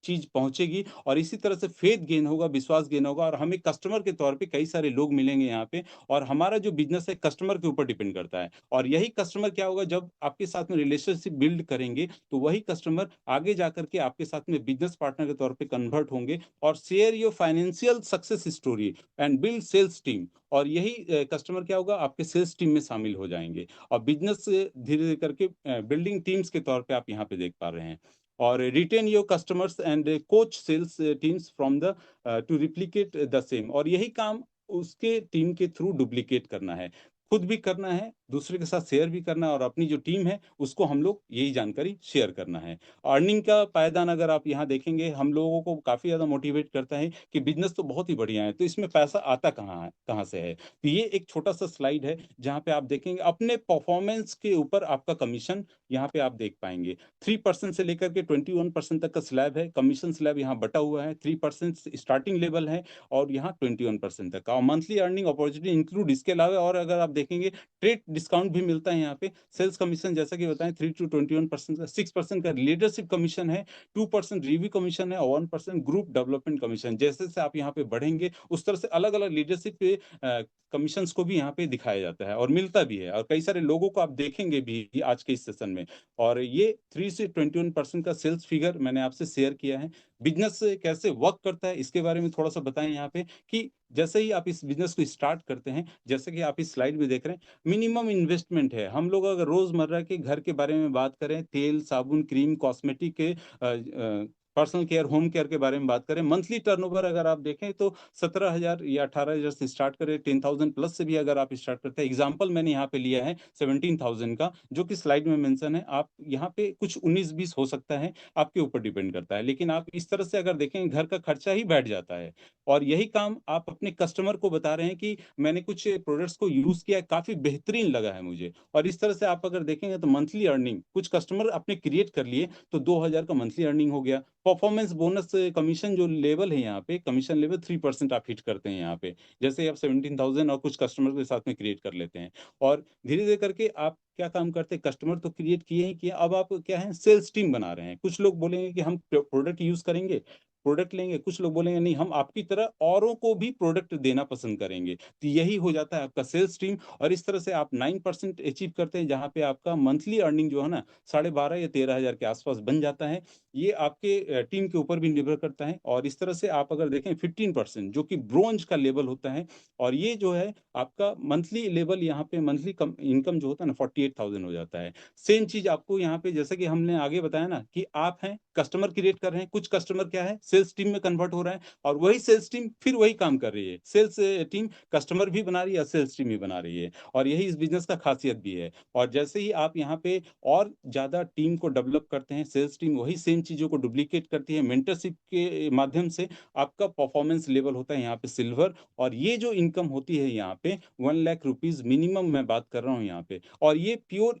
चीज पहुंचेगी और इसी तरह से फेथ गेन होगा, विश्वास गेन होगा और हमें कस्टमर के तौर पे कई सारे लोग मिलेंगे यहाँ पे। और हमारा जो बिजनेस है कस्टमर के ऊपर डिपेंड करता है और यही कस्टमर क्या होगा, जब आपके साथ में रिलेशनशिप बिल्ड करेंगे तो वही कस्टमर आगे जाकर के आपके साथ में बिजनेस पार्टनर के तौर पे कन्वर्ट होंगे और share your financial success story and build sales team. और यही कस्टमर क्या होगा, आपके सेल्स टीम में शामिल हो जाएंगे और बिजनेस धीरे धीरे करके बिल्डिंग टीम्स के तौर पे आप यहाँ पे देख पा रहे हैं। और retain your customers and coach sales teams from the to replicate the same. और यही काम उसके टीम के थ्रू डुप्लीकेट करना है, खुद भी करना है, दूसरे के साथ शेयर भी करना है और अपनी जो टीम है उसको हम लोग यही जानकारी शेयर करना है। अर्निंग का पायदान अगर आप यहाँ देखेंगे, हम लोगों को काफी ज्यादा मोटिवेट करता है कि बिजनेस तो बहुत ही बढ़िया है, तो इसमें पैसा आता कहाँ है, कहाँ से है। तो ये एक छोटा सा स्लाइड है जहाँ पे आप देखेंगे अपने परफॉर्मेंस के ऊपर आपका कमीशन यहाँ पे आप देख पाएंगे। 3% से लेकर के 21% तक का स्लैब है, कमीशन स्लैब यहाँ बटा हुआ है। 3% स्टार्टिंग लेवल है और यहाँ 21% तक का, और मंथली अर्निंग अपॉर्चुनिटी इंक्लूड इसके अलावा। और अगर आप देखेंगे ट्रेड डिस्काउंट भी मिलता है यहाँ पे। सेल्स कमीशन जैसा कि बताएं 3 to 21% का, 6% का लीडरशिप कमीशन है, 2% रिव्यू कमीशन है और 1% ग्रुप डेवलपमेंट कमीशन। जैसे जैसे आप यहाँ पे बढ़ेंगे उस तरह से अलग अलग लीडरशिप पे कमीशंस को भी यहाँ पे दिखाया जाता है और मिलता भी है, और कई सारे लोगों को आप देखेंगे भी आज के इस सेशन में। और ये 3 से 21% का सेल्स फिगर मैंने आपसे शेयर किया है। बिजनेस कैसे वर्क करता है इसके बारे में थोड़ा सा बताएं यहाँ पे, कि जैसे ही आप इस बिजनेस को स्टार्ट करते हैं, जैसे कि आप इस स्लाइड में देख रहे हैं, मिनिमम इन्वेस्टमेंट है। हम लोग अगर रोजमर्रा के घर के बारे में बात करें, तेल साबुन क्रीम कॉस्मेटिक के पर्सनल केयर होम केयर के बारे में बात करें, मंथली टर्नओवर अगर आप देखें तो 17,000 या 18,000 से स्टार्ट करें, 10,000 प्लस से भी अगर आप स्टार्ट करते हैं। एग्जाम्पल मैंने यहाँ पे लिया है 17,000 का, जो कि स्लाइड में मेंशन है। आप यहाँ पे कुछ 19-20 हो सकता है, आपके ऊपर डिपेंड करता है, लेकिन आप इस तरह से अगर देखें घर का खर्चा ही बैठ जाता है। और यही काम आप अपने कस्टमर को बता रहे हैं कि मैंने कुछ प्रोडक्ट्स को यूज किया है, काफी बेहतरीन लगा है मुझे। और इस तरह से आप अगर देखेंगे तो मंथली अर्निंग कुछ कस्टमर अपने क्रिएट कर लिए तो 2,000 का मंथली अर्निंग हो गया। परफॉर्मेंस बोनस कमीशन जो लेवल है यहाँ पे, कमीशन लेवल 3% आप हिट करते हैं यहाँ पे, जैसे आप 17,000 और कुछ कस्टमर के साथ में क्रिएट कर लेते हैं। और धीरे धीरे करके आप क्या काम करते हैं, कस्टमर तो क्रिएट किए ही किए, अब आप क्या है सेल्स टीम बना रहे हैं। कुछ लोग बोलेंगे कि हम प्रोडक्ट यूज करेंगे, प्रोडक्ट लेंगे, कुछ लोग बोलेंगे नहीं हम आपकी तरह औरों को भी प्रोडक्ट देना पसंद करेंगे। तो यही हो जाता है आपका सेल्स टीम। और इस तरह से आप 9% अचीव करते हैं, जहां पे आपका मंथली अर्निंग जो है ना 12,500 या 13,000 के आसपास बन जाता है। ये आपके टीम के ऊपर भी निर्भर करता है। और इस तरह से आप अगर देखें 15% जो कि ब्रोंज का लेवल होता है, और ये जो है आपका मंथली लेवल, यहाँ पे मंथली इनकम जो होता है ना 48,000 हो जाता है। सेम चीज आपको यहाँ पे, जैसे कि हमने आगे बताया ना कि आप हैं कस्टमर क्रिएट कर रहे हैं, कुछ कस्टमर क्या है सेल्स टीम में कन्वर्ट हो रहा है, और वही सेल्स टीम फिर वही काम कर रही है। सेल्स टीम कस्टमर भी बना रही है, सेल्स टीम भी बना रही है। और यही इस बिजनेस का खासियत भी है। और जैसे ही आप यहाँ पे और ज्यादा टीम को डेवलप करते हैं, सेल्स टीम वही सेम चीजों को डुप्लीकेट करती है, मेंटरशिप के माध्यम से आपका परफॉर्मेंस लेवल होता है यहाँ पे सिल्वर। और ये जो इनकम होती है यहाँ पे 1 लाख रुपीज मिनिमम मैं बात कर रहा हूँ यहाँ पे, और ये प्योर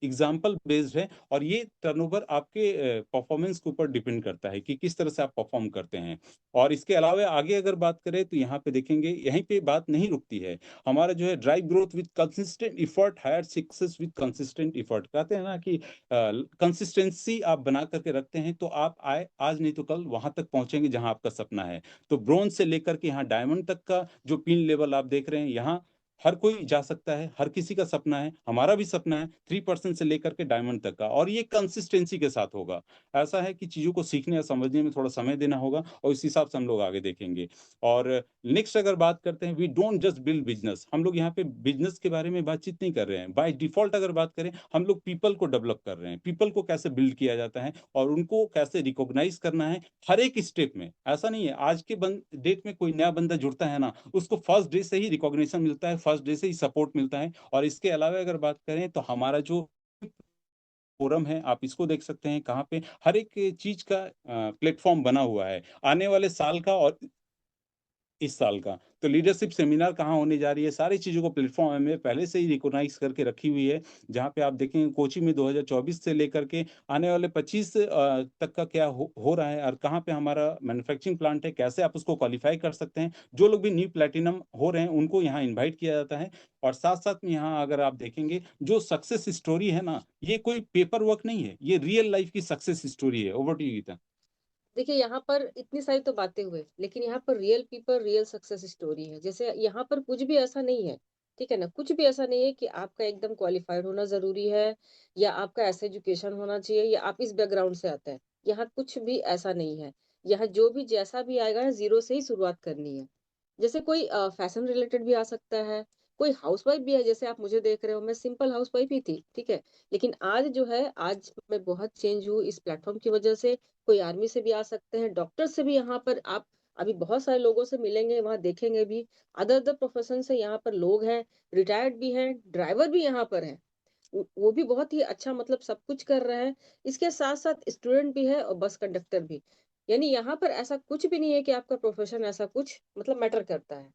एग्जाम्पल बेस्ड है। और ये टर्नओवर आपके परफॉर्मेंस के ऊपर डिपेंड करता है कि किस तरह से आप परफॉर्म करते हैं। और इसके अलावा आगे अगर बात करें तो यहाँ पे देखेंगे, यहीं पे बात नहीं रुकती है। हमारा जो है drive growth with consistent effort, higher success with consistent effort. कहते हैं ना कि कंसिस्टेंसी आप बना करके रखते हैं तो आप आए आज नहीं तो कल वहां तक पहुंचेंगे जहां आपका सपना है। तो ब्रोंज से लेकर के यहाँ डायमंड तक का जो पिन लेवल आप देख रहे हैं, यहाँ हर कोई जा सकता है, हर किसी का सपना है, हमारा भी सपना है 3% से लेकर के डायमंड तक का। और ये कंसिस्टेंसी के साथ होगा। ऐसा है कि चीजों को सीखने या समझने में थोड़ा समय देना होगा, और इस हिसाब से हम लोग आगे देखेंगे। और नेक्स्ट अगर बात करते हैं, we don't just build business. हम लोग यहाँ पे बिजनेस के बारे में बातचीत नहीं कर रहे हैं। बाय डिफॉल्ट अगर बात करें, हम लोग पीपल को डेवलप कर रहे हैं, पीपल को कैसे बिल्ड किया जाता है और उनको कैसे रिकॉग्नाइज करना है हर एक स्टेप में। ऐसा नहीं है आज के डेट में कोई नया बंदा जुड़ता है ना, उसको फर्स्ट डे से ही रिकॉग्निशन मिलता है, फर्स्ट डे से ही सपोर्ट मिलता है। और इसके अलावा अगर बात करें तो हमारा जो फोरम है, आप इसको देख सकते हैं, कहाँ पे हर एक चीज का प्लेटफॉर्म बना हुआ है आने वाले साल का और इस साल का। तो लीडरशिप सेमिनार कहाँ होने जा रही है, सारी चीज़ों को प्लेटफॉर्म में पहले से ही रिकॉग्नाइज करके रखी हुई है। जहाँ पे आप देखेंगे कोची में 2024 से लेकर के आने वाले 25 तक का क्या हो रहा है, और कहाँ पे हमारा मैन्युफैक्चरिंग प्लांट है, कैसे आप उसको क्वालिफाई कर सकते हैं। जो लोग भी न्यू प्लेटिनम हो रहे हैं उनको यहाँ इन्वाइट किया जाता है। और साथ साथ में यहाँ अगर आप देखेंगे जो सक्सेस स्टोरी है ना, ये कोई पेपर वर्क नहीं है, ये रियल लाइफ की सक्सेस स्टोरी है। Over to you Geeta.
देखिए यहाँ पर इतनी सारी तो बातें हुई, लेकिन यहाँ पर real people real success story है। जैसे यहाँ पर कुछ भी ऐसा नहीं है, ठीक है ना? कुछ भी ऐसा नहीं है कि आपका एकदम क्वालिफाइड होना ज़रूरी है या आपका ऐसा एजुकेशन होना चाहिए या आप इस बैकग्राउंड से आते हैं। यहाँ कुछ भी ऐसा नहीं है। यहाँ जो भी जैसा भी आएगा, ज़ीरो से ही शुरुआत करनी है। जैसे कोई फैशन रिलेटेड भी आ सकता है, कोई हाउसवाइफ भी है, जैसे आप मुझे देख रहे हो, मैं सिंपल हाउसवाइफ ही थी, ठीक है? लेकिन आज जो है, आज मैं बहुत चेंज हूँ इस प्लेटफ़ॉर्म की वजह से। कोई आर्मी से भी आ सकते हैं, डॉक्टर से भी यहाँ पर आप अभी बहुत सारे लोगों से मिलेंगे, वहाँ देखेंगे भी, अदर अदर प्रोफ़ेशन से यहाँ पर लोग हैं, रिटायर्ड भी हैं, ड्राइवर भी यहाँ पर हैं। वो भी बहुत ही अच्छा मतलब सब कुछ कर रहे हैं। इसके साथ-साथ स्टूडेंट भी है और बस कंडक्टर भी। यानी यहाँ पर ऐसा कुछ भी नहीं है कि आपका प्रोफ़ेशन ऐसा कुछ मतलब मैटर करता है।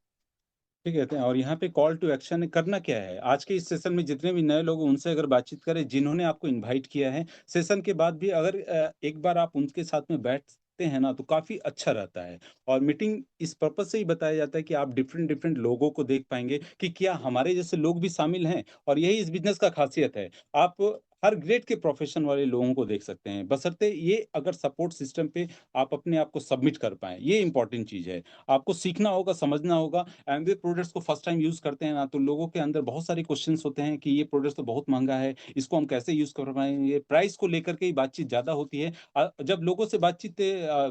ठीक कहते हैं और यहाँ पे कॉल टू एक्शन करना क्या है? आज के इस सेशन में जितने भी नए लोग हैं, उनसे अगर बातचीत करें, जिन्होंने आपको इनवाइट किया है, सेशन के बाद भी अगर एक बार आप उनके साथ में बैठते हैं ना, तो काफ़ी अच्छा रहता है। और मीटिंग इस पर्पज़ से ही बताया जाता है कि आप डिफरेंट डिफरेंट लोगों को देख पाएँगे कि क्या हमारे जैसे लोग भी शामिल हैं और यही इस बिज़नेस का ख़ासियत है। आप हर ग्रेड के प्रोफ़ेशन वाले लोगों को देख सकते हैं, बशर्ते ये अगर सपोर्ट सिस्टम पे आप अपने आप को सबमिट कर पाएँ, ये इम्पोर्टेंट चीज़ है। आपको सीखना होगा, समझना होगा। एमवे प्रोडक्ट्स को फर्स्ट टाइम यूज़ करते हैं ना, तो लोगों के अंदर बहुत सारे क्वेश्चंस होते हैं कि ये प्रोडक्ट्स तो बहुत महँगा है, इसको हम कैसे यूज़ कर पाएँगे? प्राइस को लेकर के ही बातचीत ज़्यादा होती है। जब लोगों से बातचीत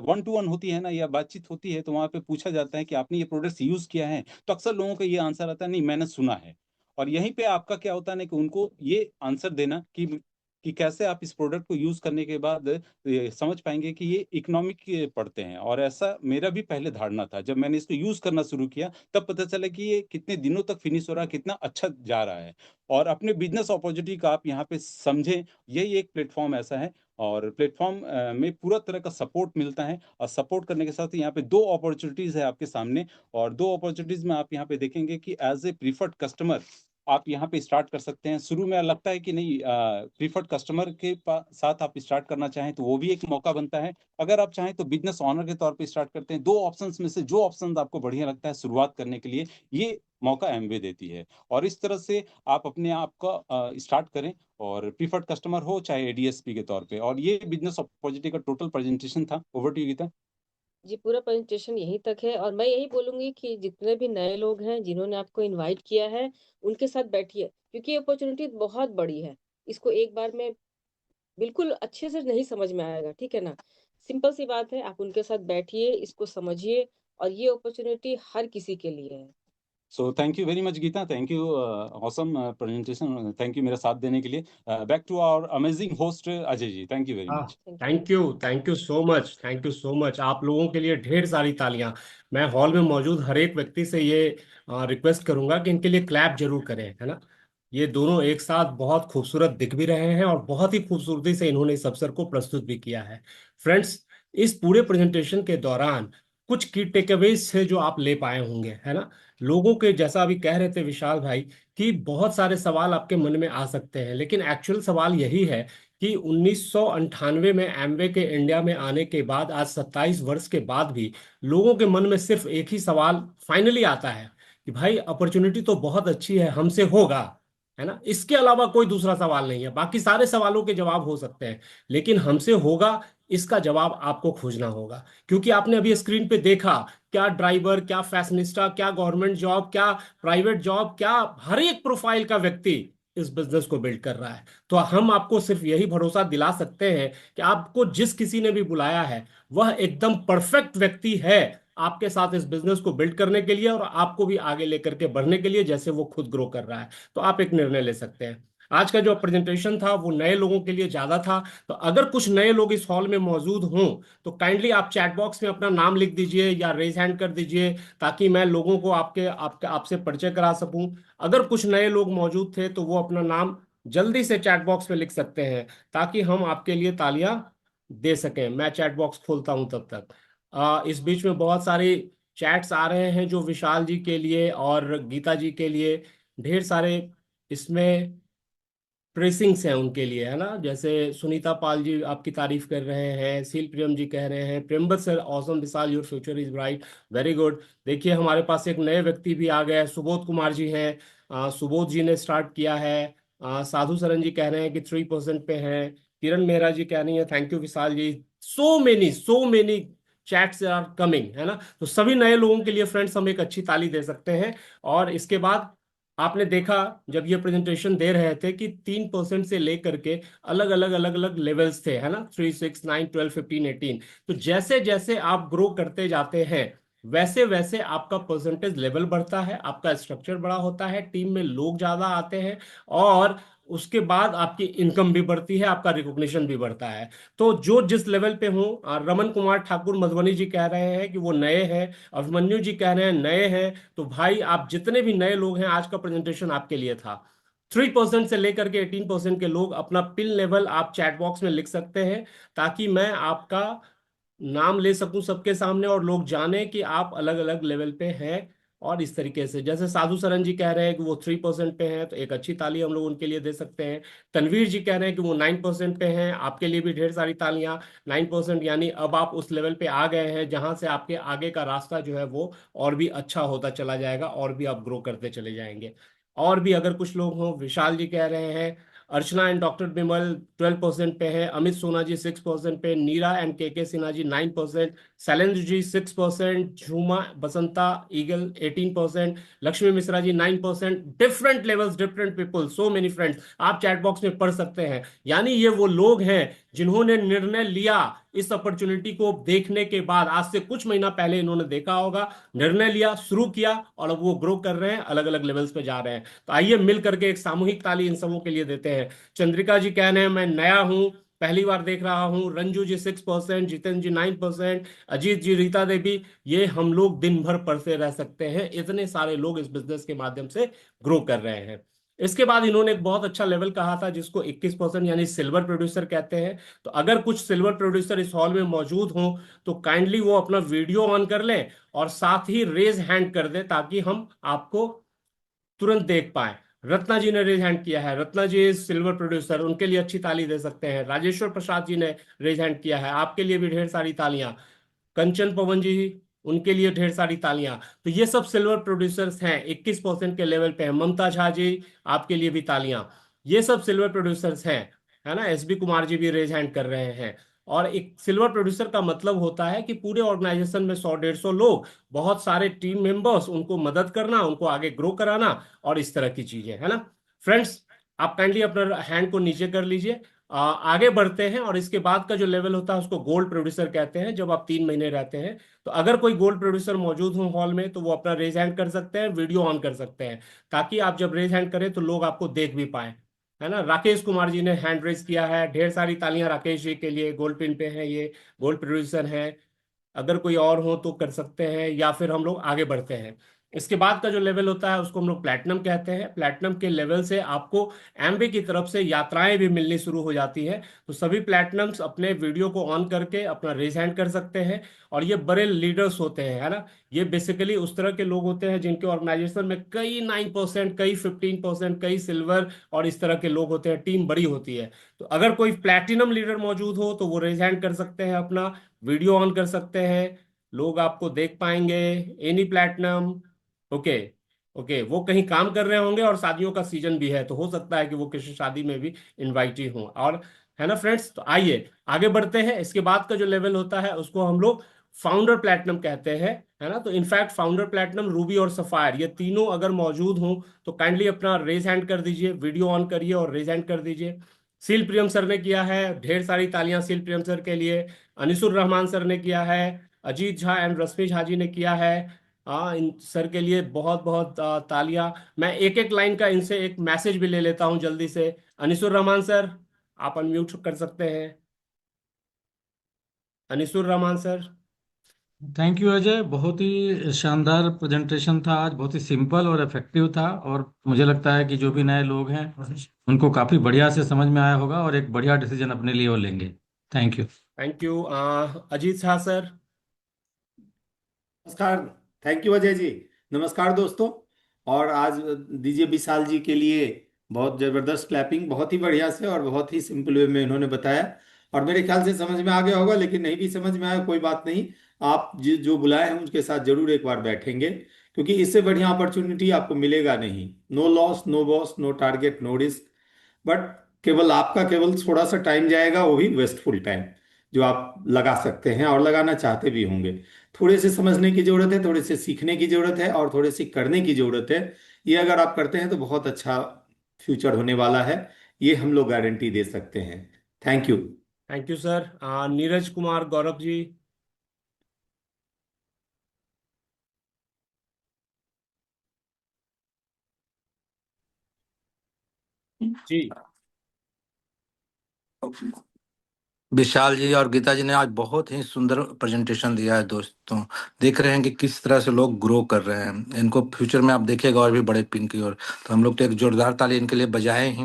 वन टू वन होती है ना या बातचीत होती है, तो वहाँ पे पूछा जाता है कि आपने ये प्रोडक्ट्स यूज़ किया है? तो अक्सर लोगों का ये आंसर आता है, नहीं मैंने सुना है। और यहीं पे आपका क्या होता है ना कि उनको ये आंसर देना कि कैसे आप इस प्रोडक्ट को यूज़ करने के बाद ये समझ पाएँगे कि ये इकोनॉमिक के पड़ते हैं और ऐसा मेरा भी पहले धारणा था। जब मैंने इसको यूज़ करना शुरू किया, तब पता चला कि ये कितने दिनों तक फिनिश हो रहा है, कितना अच्छा जा रहा है। और अपने बिज़नेस अपॉर्च्युनिटी का आप यहाँ पे समझें, यही एक प्लेटफ़ॉर्म ऐसा है और प्लेटफ़ॉर्म में पूरा तरह का सपोर्ट मिलता है और सपोर्ट करने के साथ ही यहाँ पे 2 अपॉर्च्युनिटीज़ है आपके सामने और 2 अपॉर्च्युनिटीज़ में आप यहाँ पे देखेंगे कि एज़ ए प्रेफर्ड कस्टमर आप यहाँ पे स्टार्ट कर सकते हैं। शुरू में लगता है कि नहीं प्रेफर्ड कस्टमर के साथ आप स्टार्ट करना चाहें तो वो भी एक मौका बनता है। अगर आप चाहें तो बिज़नेस ओनर के तौर पे स्टार्ट करते हैं। 2 ऑप्शंस में से जो ऑप्शन आपको बढ़िया लगता है शुरुआत करने के लिए, ये मौका एमवे देती है। और इस तरह से आप अपने आप का स्टार्ट करें और प्रेफर्ड कस्टमर हो चाहे एडीएसपी के तौर पे। और ये बिज़नेस अपॉर्च्युनिटी का टोटल प्रेजेंटेशन था। Over to you Geeta.
जी, पूरा प्रेज़ेंटेशन यहीं तक है और मैं यही बोलूँगी कि जितने भी नए लोग हैं, जिन्होंने आपको इनवाइट किया है, उनके साथ बैठिए, क्योंकि ये अपॉर्च्युनिटी बहुत बड़ी है। इसको एक बार में बिल्कुल अच्छे से नहीं समझ में आएगा, ठीक है ना? सिंपल सी बात है, आप उनके साथ बैठिए, इसको समझिए और ये अपॉर्च्युनिटी हर किसी के लिए है।
So thank you very much Geeta. Thank you awesome presentation. Thank you मेरा साथ देने के लिए। Back to our amazing host Ajay ji. Thank you very
हाँ,
much.
Thank you.
Thank you so much, thank you so much. आप लोगों के लिए ढेर सारी तालियां। मैं हॉल में मौजूद हर एक व्यक्ति से ये रिक्वेस्ट करूंगा कि इनके लिए क्लैप जरूर करें, है ना? ये दोनों एक साथ बहुत खूबसूरत दिख भी रहे हैं और बहुत ही खूबसूरती से इन्होंने इस अवसर को प्रस्तुत भी किया है। फ्रेंड्स, इस पूरे प्रेजेंटेशन के दौरान कुछ की टेकअवेज है जो आप ले पाए होंगे, है ना? लोगों के जैसा अभी कह रहे थे विशाल भाई कि बहुत सारे सवाल आपके मन में आ सकते हैं, लेकिन एक्चुअल सवाल यही है कि 1998 में एमवे के इंडिया में आने के बाद आज 27 वर्ष के बाद भी लोगों के मन में सिर्फ एक ही सवाल फाइनली आता है कि भाई अपॉर्चुनिटी तो बहुत अच्छी है, हमसे होगा, है ना? इसके अलावा कोई दूसरा सवाल नहीं है। बाकी सारे सवालों के जवाब हो सकते हैं, लेकिन हमसे होगा, इसका जवाब आपको खोजना होगा। क्योंकि आपने अभी स्क्रीन पे देखा, क्या ड्राइवर, क्या फैशनिस्टा, क्या गवर्नमेंट जॉब, क्या प्राइवेट जॉब, क्या हर एक प्रोफाइल का व्यक्ति इस बिजनेस को बिल्ड कर रहा है। तो हम आपको सिर्फ यही भरोसा दिला सकते हैं कि आपको जिस किसी ने भी बुलाया है, वह एकदम परफेक्ट व्यक्ति है आपके साथ इस बिजनेस को बिल्ड करने के लिए और आपको भी आगे लेकर के बढ़ने के लिए, जैसे वो खुद ग्रो कर रहा है। तो आप एक निर्णय ले सकते हैं। आज का जो प्रेजेंटेशन था वो नए लोगों के लिए ज्यादा था, तो अगर कुछ नए लोग इस हॉल में मौजूद हों तो काइंडली आप चैट बॉक्स में अपना नाम लिख दीजिए या रेज हैंड कर दीजिए, ताकि मैं लोगों को आपसे परिचय करा सकूं। अगर कुछ नए लोग मौजूद थे तो वो अपना नाम जल्दी से चैट बॉक्स में लिख सकते हैं, ताकि हम आपके लिए तालियां दे सकें। मैं चैट बॉक्स खोलता हूं तब तक। इस बीच में बहुत सारे चैट्स आ रहे हैं जो विशाल जी के लिए और गीता जी के लिए, ढेर सारे इसमें प्रेसिंग्स हैं उनके लिए, है ना? जैसे सुनीता पाल जी आपकी तारीफ कर रहे हैं, सील प्रियम जी कह रहे हैं, Prembat sir awesome Vishal your future is bright, very good. देखिए हमारे पास एक नए व्यक्ति भी आ गए, सुबोध कुमार जी हैं। सुबोध जी ने स्टार्ट किया है। साधु सरन जी कह रहे हैं कि 3% पे हैं। किरण मेहरा जी कह रही है thank you Vishal ji, so many chats are coming, है ना। तो सभी नए लोगों के लिए फ्रेंड्स हम एक अच्छी ताली दे सकते हैं। और इसके बाद आपने देखा जब ये प्रेजेंटेशन दे रहे थे कि 3% से लेकर के अलग अलग लेवल्स थे, है ना, 3, 6, 9, 12, 15, 18। तो जैसे जैसे आप ग्रो करते जाते हैं वैसे वैसे आपका परसेंटेज लेवल बढ़ता है, आपका स्ट्रक्चर बड़ा होता है, टीम में लोग ज्यादा आते हैं, और उसके बाद आपकी इनकम भी बढ़ती है, आपका रिकॉग्निशन भी बढ़ता है। तो जो जिस लेवल पे हो, रमन कुमार ठाकुर मधुबनी जी कह रहे हैं कि वो नए हैं, अभिमन्यु जी कह रहे हैं नए हैं। तो भाई आप जितने भी नए लोग हैं, आज का प्रेजेंटेशन आपके लिए था। 3% से लेकर के 18% के लोग अपना पिन लेवल आप चैट बॉक्स में लिख सकते हैं, ताकि मैं आपका नाम ले सकूं सबके सामने और लोग जाने कि आप अलग अलग लेवल पे हैं। और इस तरीके से जैसे साधु सरन जी कह रहे हैं कि वो 3% पे हैं, तो एक अच्छी ताली हम लोग उनके लिए दे सकते हैं। तनवीर जी कह रहे हैं कि वो 9% पे हैं, आपके लिए भी ढेर सारी तालियां। 9% यानी अब आप उस लेवल पे आ गए हैं जहां से आपके आगे का रास्ता जो है वो और भी अच्छा होता चला जाएगा, और भी आप ग्रो करते चले जाएंगे। और भी अगर कुछ लोग हों, विशाल जी कह रहे हैं, अर्चना एंड डॉक्टर बिमल 12% पे है, अमित सोना जी 6% पे, नीरा एंड के सिन्हा जी 9%, शैलेंद्र जी 6%, झूमा Basanta eagle 18%, Lakshmi Mishra ji 9%। Different levels, different people, so many friends, आप चैट बॉक्स में पढ़ सकते हैं। यानी ये वो लोग हैं जिन्होंने निर्णय लिया, इस अपॉर्चुनिटी को देखने के बाद, आज से कुछ महीना पहले इन्होंने देखा होगा, निर्णय लिया, शुरू किया, और अब वो ग्रो कर रहे हैं, अलग अलग लेवल्स पे जा रहे हैं। तो आइए मिल करके एक सामूहिक ताली इन सबों के लिए देते हैं। चंद्रिका जी कह रहे हैं मैं नया हूं, पहली बार देख रहा हूं। रंजू जी 6%, जितेंद्र जी 9%, अजीत जी, रीता देवी, ये हम लोग दिन भर पढ़ते रह सकते हैं, इतने सारे लोग इस बिजनेस के माध्यम से ग्रो कर रहे हैं। इसके बाद इन्होंने एक बहुत अच्छा लेवल कहा था जिसको 21% यानी सिल्वर प्रोड्यूसर कहते हैं। तो अगर कुछ सिल्वर प्रोड्यूसर इस हॉल में मौजूद हों तो काइंडली वो अपना वीडियो ऑन कर लें और साथ ही रेज हैंड कर दें, ताकि हम आपको तुरंत देख पाए। रत्ना जी ने रेज हैंड किया है, रत्ना जी सिल्वर प्रोड्यूसर, उनके लिए अच्छी ताली दे सकते हैं। राजेश्वर प्रसाद जी ने रेज हैंड किया है, आपके लिए भी ढेर सारी तालियां। कंचन पवन जी, उनके लिए ढेर सारी तालियां। तो ये सब सिल्वर प्रोड्यूसर्स हैं, 21% के लेवल पे हैं। ममता झा जी, आपके लिए भी तालियां। ये सब सिल्वर प्रोड्यूसर्स हैं, है ना। एसबी कुमार जी भी रेज हैंड कर रहे हैं। और एक सिल्वर प्रोड्यूसर का मतलब होता है कि पूरे ऑर्गेनाइजेशन में 100 150 लोग, बहुत सारे टीम मेंबर्स, उनको मदद करना, उनको आगे ग्रो कराना, और इस तरह की चीजें, है ना। फ्रेंड्स, आप काइंडली अपना हैंड को नीचे कर लीजिए। आगे बढ़ते हैं, और इसके बाद का जो लेवल होता है उसको गोल्ड प्रोड्यूसर कहते हैं, जब आप 3 महीने रहते हैं। तो अगर कोई गोल्ड प्रोड्यूसर मौजूद हो हॉल में तो वो अपना रेज हैंड कर सकते हैं, वीडियो ऑन कर सकते हैं, ताकि आप जब रेज हैंड करें तो लोग आपको देख भी पाए, है ना। राकेश कुमार जी ने हैंड रेज किया है, ढेर सारी तालियां राकेश जी के लिए, गोल्ड पिन पे हैं, ये गोल्ड प्रोड्यूसर हैं। अगर कोई और हो तो कर सकते हैं, या फिर हम लोग आगे बढ़ते हैं। इसके बाद का जो लेवल होता है उसको हम लोग प्लैटिनम कहते हैं। प्लैटिनम के लेवल से आपको एमबी की तरफ से यात्राएं भी मिलनी शुरू हो जाती है। तो सभी प्लैटिनम्स अपने वीडियो को ऑन करके अपना रेज हैंड कर सकते हैं। और ये बड़े लीडर्स होते हैं, है ना। ये बेसिकली उस तरह के लोग होते हैं जिनके ऑर्गेनाइजेशन में कई 9%, कई 15%, कई सिल्वर और इस तरह के लोग होते हैं, टीम बड़ी होती है। तो अगर कोई प्लैटिनम लीडर मौजूद हो तो वो रेज हैंड कर सकते हैं, अपना वीडियो ऑन कर सकते हैं, लोग आपको देख पाएंगे। Any platinum, okay. ओके, वो कहीं काम कर रहे होंगे और शादियों का सीजन भी है, तो हो सकता है कि वो किसी शादी में भी इनवाइटी हो, और है ना फ्रेंड्स। तो आइए आगे बढ़ते हैं। इसके बाद का जो लेवल होता है उसको हम लोग फाउंडर प्लैटिनम कहते हैं, है ना। तो इनफैक्ट फाउंडर प्लैटिनम, रूबी और सफायर, ये तीनों अगर मौजूद हों तो काइंडली अपना रेज हैंड कर दीजिए, वीडियो ऑन करिए और रेज हैंड कर दीजिए। सील प्रियम सर ने किया है, ढेर सारी तालियां सील प्रियम सर के लिए। अनिसुर रहमान सर ने किया है, अजीत झा एंड रश्मि झा जी ने किया है। इन सर के लिए बहुत बहुत तालियां। मैं एक एक लाइन का इनसे एक मैसेज भी ले लेता हूं जल्दी से। अनिसुर रहमान सर, आप अनम्यूट कर सकते हैं। Anisur Rahman sir.
Thank you Ajay, बहुत ही शानदार प्रेजेंटेशन था आज, बहुत ही सिंपल और इफेक्टिव था। और मुझे लगता है कि जो भी नए लोग हैं उनको काफ़ी बढ़िया से समझ में आया होगा और एक बढ़िया डिसीजन अपने लिए वो लेंगे। Thank you.
Thank you. Ajit Jha sir.
नमस्कार। Thank you Ajay ji. नमस्कार दोस्तों। और आज दीजिए विशाल जी के लिए बहुत जबरदस्त क्लैपिंग, बहुत ही बढ़िया से और बहुत ही सिंपल वे में इन्होंने बताया। और मेरे ख्याल से समझ में आ गया होगा, लेकिन नहीं भी समझ में आया कोई बात नहीं। आप जो बुलाए हैं उनके साथ जरूर एक बार बैठेंगे, क्योंकि इससे बढ़िया अपॉर्चुनिटी आपको मिलेगा नहीं। No loss, no boss, no target, no risk. But केवल आपका केवल थोड़ा सा टाइम जाएगा, वो भी वेस्टफुल टाइम, जो आप लगा सकते हैं और लगाना चाहते भी होंगे। थोड़े से समझने की जरूरत है, थोड़े से सीखने की जरूरत है और थोड़े से करने की जरूरत है। ये अगर आप करते हैं तो बहुत अच्छा फ्यूचर होने वाला है, ये हम लोग गारंटी दे सकते हैं। Thank you.
Thank you sir. Neeraj Kumar Gaurav ji. जी।
विशाल जी और गीता जी ने आज बहुत ही सुंदर प्रेजेंटेशन दिया है दोस्तों। देख रहे हैं कि किस तरह से लोग ग्रो कर रहे हैं, इनको फ्यूचर में आप देखिएगा और भी बड़े पिन की ओर। तो हम लोग तो एक जोरदार ताली इनके लिए बजाए ही।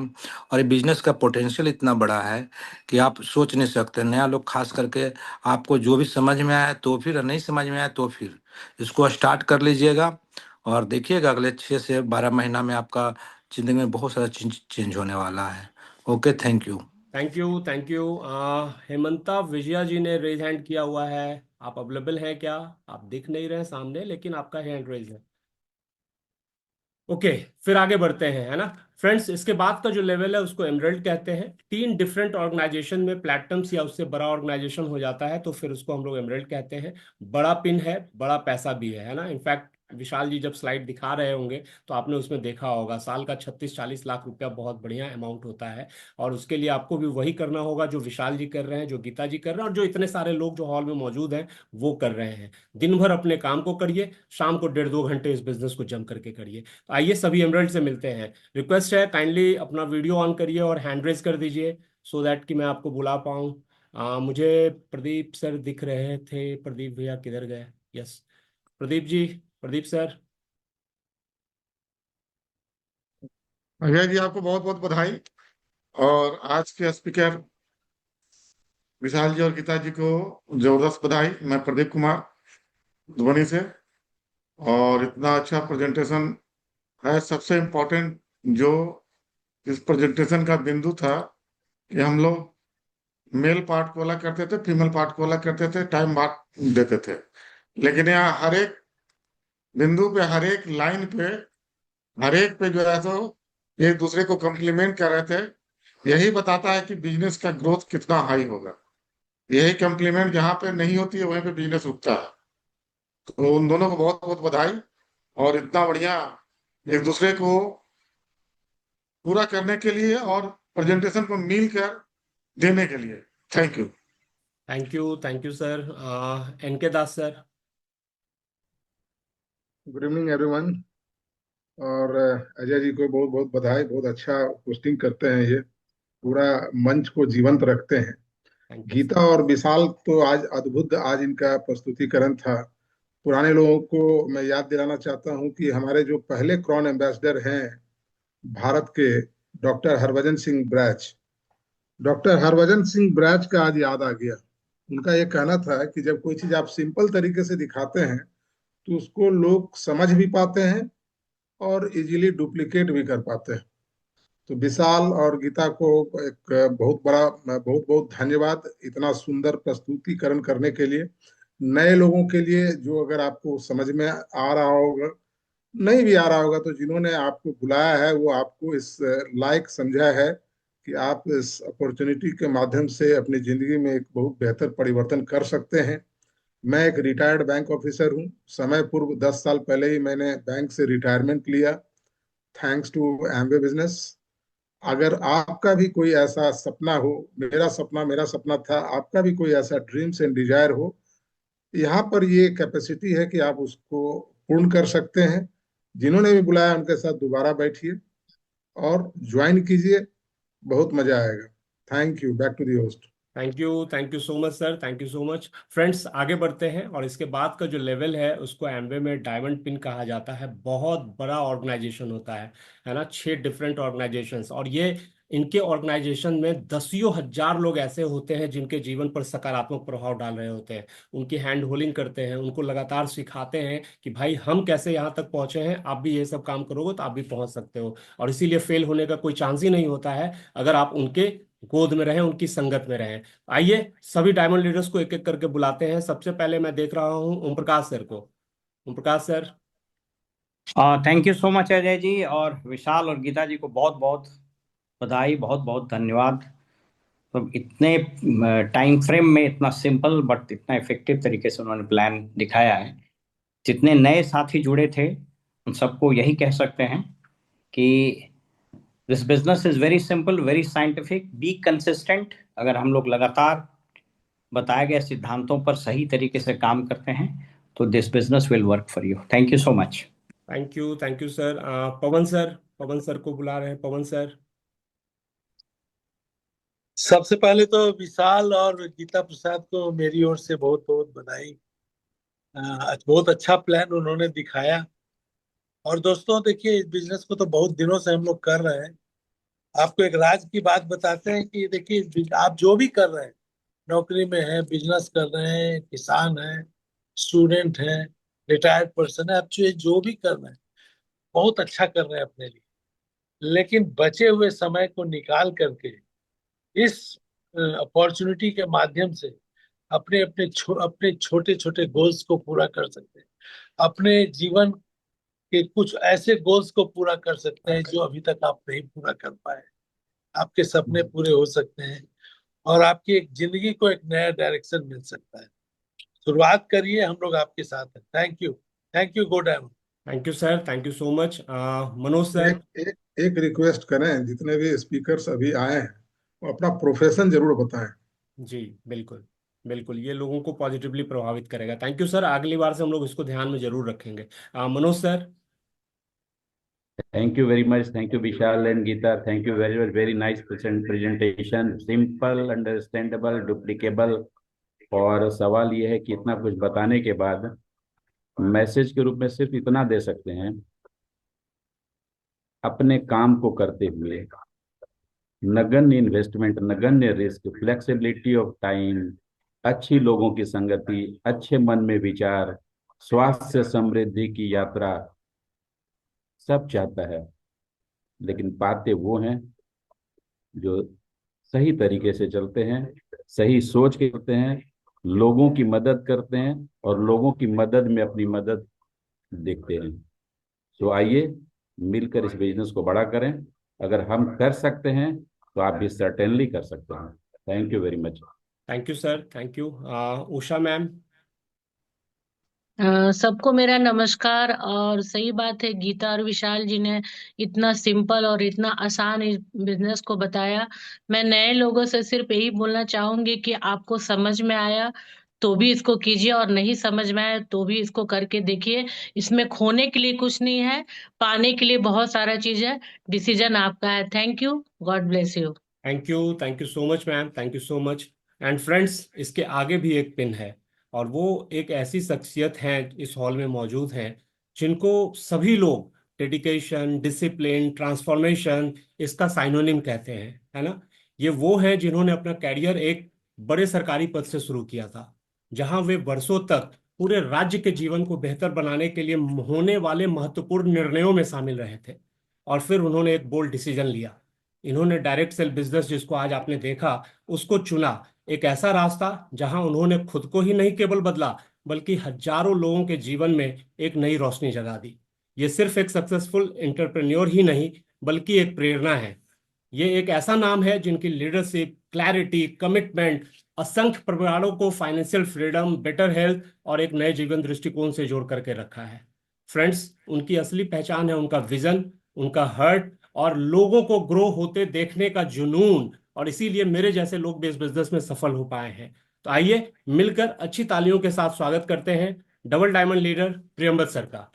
और ये बिजनेस का पोटेंशियल इतना बड़ा है कि आप सोच नहीं सकते। नया लोग खास करके, आपको जो भी समझ में आया तो फिर, नहीं समझ में आया तो फिर इसको स्टार्ट कर लीजिएगा और देखिएगा अगले 6 से 12 महीना में आपका जिंदगी में बहुत सारा चेंज चेंज होने वाला है। Okay, thank you.
Thank you, thank you. Hemanta Vijaya ji ने रेज हैंड किया हुआ है। आप अवेलेबल हैं क्या? आप दिख नहीं रहे हैं सामने, लेकिन आपका हैंड रेज है। ओके, फिर आगे बढ़ते हैं, है ना फ्रेंड्स। इसके बाद का जो लेवल है उसको एमरल्ड कहते हैं। 3 डिफरेंट ऑर्गेनाइजेशन में प्लैटिनम्स या उससे बड़ा ऑर्गेनाइजेशन हो जाता है तो फिर उसको हम लोग एमरल्ड कहते हैं। बड़ा पिन है, बड़ा पैसा भी है ना। इनफैक्ट विशाल जी जब स्लाइड दिखा रहे होंगे तो आपने उसमें देखा होगा साल का 36-40 लाख रुपया बहुत बढ़िया अमाउंट होता है। और उसके लिए आपको भी वही करना होगा जो विशाल जी कर रहे हैं, जो गीता जी कर रहे हैं और जो इतने सारे लोग जो हॉल में मौजूद हैं वो कर रहे हैं। दिन भर अपने काम को करिए, शाम को 1.5-2 घंटे इस बिजनेस को जम करके करिए। तो आइए सभी एमरल्ड से मिलते हैं। रिक्वेस्ट है, काइंडली अपना वीडियो ऑन करिए और हैंड रेज कर दीजिए सो दैट कि मैं आपको बुला पाऊँ। मुझे प्रदीप सर दिख रहे थे। प्रदीप भैया किधर गए? Yes, Pradeep ji, Pradeep sir.
अजय जी, आपको बहुत बहुत बधाई। और आज के स्पीकर विशाल जी और गीता जी को जबरदस्त बधाई। मैं प्रदीप कुमार धोनी से। और इतना अच्छा प्रेजेंटेशन है। सबसे इम्पोर्टेंट जो इस प्रेजेंटेशन का बिंदु था कि हम लोग मेल पार्ट को अलग करते थे, फीमेल पार्ट को अलग करते थे, टाइम बांट देते थे। लेकिन यहाँ हर एक बिंदु पे, हर एक लाइन पे, हर एक पे जो है तो एक दूसरे को कम्प्लीमेंट कर रहे थे। यही बताता है कि बिजनेस का ग्रोथ कितना हाई होगा। यही कम्प्लीमेंट जहाँ पे नहीं होती है वहीं पे बिजनेस उगता है। तो उन दोनों को बहुत बहुत बधाई। और इतना बढ़िया एक दूसरे को पूरा करने के लिए और प्रेजेंटेशन को मिलकर देने के लिए। Thank you.
Thank you, thank you sir. NK Das sir.
Good evening everyone. और अजय जी को बहुत बहुत बधाई। बहुत अच्छा होस्टिंग करते हैं, ये पूरा मंच को जीवंत रखते हैं।
Thank you sir.
गीता और विशाल तो आज अद्भुत, आज इनका प्रस्तुतिकरण था। पुराने लोगों को मैं याद दिलाना चाहता हूं कि हमारे जो पहले क्रॉन एम्बेसडर हैं भारत के, doctor Harbhajan Singh batch. Doctor Harbhajan Singh batch का आज याद आ गया। उनका ये कहना था कि जब कोई चीज आप सिंपल तरीके से दिखाते हैं तो उसको लोग समझ भी पाते हैं और इजीली डुप्लीकेट भी कर पाते हैं। तो विशाल और गीता को एक बहुत बड़ा, बहुत बहुत धन्यवाद इतना सुंदर प्रस्तुतिकरण करने के लिए। नए लोगों के लिए जो अगर आपको समझ में आ रहा होगा, नहीं भी आ रहा होगा, तो जिन्होंने आपको बुलाया है वो आपको इस लायक समझा है कि आप इस अपॉर्चुनिटी के माध्यम से अपनी जिंदगी में एक बहुत बेहतर परिवर्तन कर सकते हैं। मैं एक रिटायर्ड बैंक ऑफिसर हूँ। समय पूर्व 10 साल पहले ही मैंने बैंक से रिटायरमेंट लिया, थैंक्स टू एमवे बिजनेस। अगर आपका भी कोई ऐसा सपना हो, मेरा सपना था, आपका भी कोई ऐसा ड्रीम्स एंड डिजायर हो, यहाँ पर ये कैपेसिटी है कि आप उसको पूर्ण कर सकते हैं। जिन्होंने भी बुलाया उनके साथ दोबारा बैठिए और ज्वाइन कीजिए, बहुत मजा आएगा। Thank you. Back to the host.
Thank you so much sir. Thank you so much friends. आगे बढ़ते हैं और इसके बाद का जो लेवल है उसको एमवे में डायमंड पिन कहा जाता है। बहुत बड़ा ऑर्गेनाइजेशन होता है ना। 6 डिफरेंट ऑर्गेनाइजेशंस, और ये इनके ऑर्गेनाइजेशन में दसियों हजार लोग ऐसे होते हैं जिनके जीवन पर सकारात्मक प्रभाव डाल रहे होते हैं। उनकी हैंड होल्डिंग करते हैं, उनको लगातार सिखाते हैं कि भाई हम कैसे यहाँ तक पहुंचे हैं, आप भी ये सब काम करोगे तो आप भी पहुंच सकते हो। और इसीलिए फेल होने का कोई चांस ही नहीं होता है अगर आप उनके गोद में रहें, उनकी संगत में रहें। आइए सभी डायमंड लीडर्स को एक एक करके बुलाते हैं। सबसे पहले मैं देख रहा हूँ ओम प्रकाश सर को। Om Prakash sir.
Thank you so much Ajay ji, और विशाल और गीता जी को बहुत बहुत बधाई, बहुत बहुत धन्यवाद। तो इतने टाइम फ्रेम में इतना सिंपल बट इतना इफेक्टिव तरीके से उन्होंने प्लान दिखाया है। जितने नए साथी जुड़े थे उन सबको यही कह सकते हैं कि this business is very simple, very scientific, be consistent. अगर हम लोग लगातार बताए गए सिद्धांतों पर सही तरीके से काम करते हैं तो this business will work for you. Thank you so much.
Thank you sir. Pawan sir, Pawan sir को बुला रहे हैं। पवन सर।
सबसे पहले तो विशाल और गीता प्रसाद को मेरी ओर से बहुत बहुत बधाई। बहुत अच्छा प्लान उन्होंने दिखाया। और दोस्तों देखिए, इस बिजनेस को तो बहुत दिनों से हम लोग कर रहे हैं। आपको एक राज की बात बताते हैं कि देखिए, आप जो भी कर रहे हैं, नौकरी में है, बिजनेस कर रहे हैं, किसान है, स्टूडेंट है, रिटायर्ड पर्सन है, आप जो भी कर रहे हैं बहुत अच्छा कर रहे हैं अपने लिए। लेकिन बचे हुए समय को निकाल करके इस अपॉर्चुनिटी के माध्यम से अपने छोटे छोटे गोल्स को पूरा कर सकते हैं। अपने जीवन के कुछ ऐसे गोल्स को पूरा कर सकते हैं जो अभी तक आप नहीं पूरा कर पाए। आपके सपने पूरे हो सकते हैं और आपकी एक जिंदगी को एक नया डायरेक्शन मिल सकता है। शुरुआत करिए, हम लोग आपके साथ हैं। Thank you. Thank you, go diamond.
Thank you sir, thank you so much. Manoj sir.
एक रिक्वेस्ट करें, जितने भी स्पीकर्स अभी आए हैं वो अपना प्रोफेशन जरूर बताएं।
जी बिल्कुल, बिल्कुल, ये लोगों को पॉजिटिवली प्रभावित करेगा। थैंक यू सर, अगली बार से हम लोग इसको ध्यान में जरूर रखेंगे। Manoj sir.
Thank you very much. Thank you, Vishal and Geeta. Thank you very much. Very nice presentation. Simple, understandable, duplicable. और सवाल ये है कि इतना कुछ बताने के बाद मैसेज के रूप में सिर्फ इतना दे सकते हैं, अपने काम को करते हुए नगण्य इन्वेस्टमेंट, नगण्य रिस्क, फ्लेक्सिबिलिटी ऑफ टाइम, अच्छी लोगों की संगति, अच्छे मन में विचार, स्वास्थ्य समृद्धि की यात्रा सब चाहता है। लेकिन पाते वो हैं जो सही तरीके से चलते हैं, सही सोच के करते हैं, लोगों की मदद करते हैं और लोगों की मदद में अपनी मदद देखते हैं। तो आइए मिलकर इस बिजनेस को बड़ा करें। अगर हम कर सकते हैं तो आप भी सर्टेनली कर सकते हैं। Thank you very much.
Thank you sir, thank you. Usha ma'am.
सबको मेरा नमस्कार। और सही बात है, गीता और विशाल जी ने इतना सिंपल और इतना आसान इस बिजनेस को बताया। मैं नए लोगों से सिर्फ यही बोलना चाहूंगी कि आपको समझ में आया तो भी इसको कीजिए और नहीं समझ में आया तो भी इसको करके देखिए। इसमें खोने के लिए कुछ नहीं है, पाने के लिए बहुत सारा चीज है। डिसीजन आपका है। Thank you, God bless you.
Thank you so much ma'am, thank you so much. And friends, इसके आगे भी एक पिन है, और वो एक ऐसी शख्सियत हैं इस हॉल में मौजूद हैं जिनको सभी लोग डेडिकेशन, डिसिप्लिन, ट्रांसफॉर्मेशन इसका साइनोनिम कहते हैं, है ना। ये वो हैं जिन्होंने अपना कैरियर एक बड़े सरकारी पद से शुरू किया था, जहां वे वर्षों तक पूरे राज्य के जीवन को बेहतर बनाने के लिए होने वाले महत्वपूर्ण निर्णयों में शामिल रहे थे। और फिर उन्होंने एक बोल्ड डिसीजन लिया। इन्होंने डायरेक्ट सेल बिजनेस, जिसको आज आपने देखा, उसको चुना। एक ऐसा रास्ता जहां उन्होंने खुद को ही नहीं केवल बदला, बल्कि हजारों लोगों के जीवन में एक नई रोशनी जगा दी। ये सिर्फ एक सक्सेसफुल एंटरप्रेन्योर ही नहीं, बल्कि एक प्रेरणा है। ये एक ऐसा नाम है जिनकी लीडरशिप, क्लैरिटी, कमिटमेंट असंख्य परिवारों को फाइनेंशियल फ्रीडम, बेटर हेल्थ और एक नए जीवन दृष्टिकोण से जोड़ करके रखा है। फ्रेंड्स, उनकी असली पहचान है उनका विजन, उनका हर्ट और लोगों को ग्रो होते देखने का जुनून। और इसीलिए मेरे जैसे लोग भी इस बिजनेस में सफल हो पाए हैं। तो आइए मिलकर अच्छी तालियों के साथ स्वागत करते हैं डबल डायमंड लीडर प्रियंबद सर का।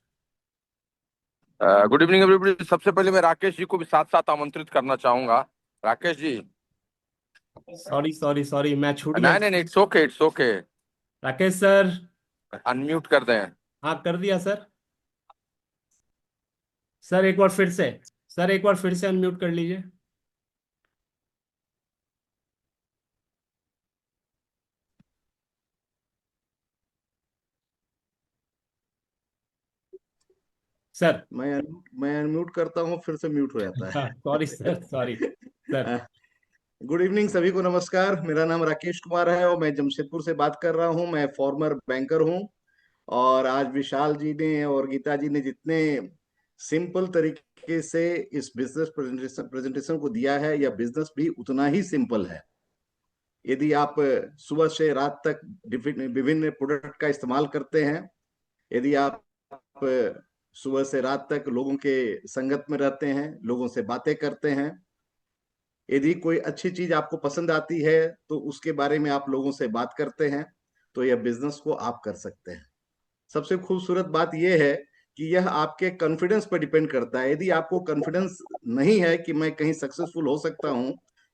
Good evening everybody. सबसे पहले मैं राकेश जी को भी साथ साथ आमंत्रित करना चाहूंगा। Rakesh ji.
Sorry sorry sorry, मैं छूट गया।
नहीं नहीं, it's okay, it's okay.
Rakesh sir.
Unmute कर दें।
हाँ, कर दिया सर। सर एक बार फिर से, सर एक बार फिर से अनम्यूट कर लीजिए। सर।
मैं अनम्यूट करता हूँ, फिर से म्यूट हो जाता है।
Sorry sir, sorry sir.
Good evening, सभी को नमस्कार। मेरा नाम राकेश कुमार है और मैं जमशेदपुर से बात कर रहा हूँ। मैं फॉर्मर बैंकर हूँ। और आज विशाल जी ने और गीता जी ने जितने सिंपल तरीके से इस बिजनेस प्रेजेंटेशन को दिया है, यह बिजनेस भी उतना ही सिंपल है। यदि आप सुबह से रात तक विभिन्न प्रोडक्ट का इस्तेमाल करते हैं, यदि आप सुबह से रात तक लोगों के संगत में रहते हैं, लोगों से बातें करते हैं, यदि कोई अच्छी चीज आपको पसंद आती है तो उसके बारे में आप लोगों से बात करते हैं, तो यह बिजनेस को आप कर सकते हैं। सबसे खूबसूरत बात यह है कि यह आपके कॉन्फिडेंस पर डिपेंड करता है। यदि आपको कॉन्फिडेंस नहीं है कि मैं कहीं सक्सेसफुल हो सकता हूं,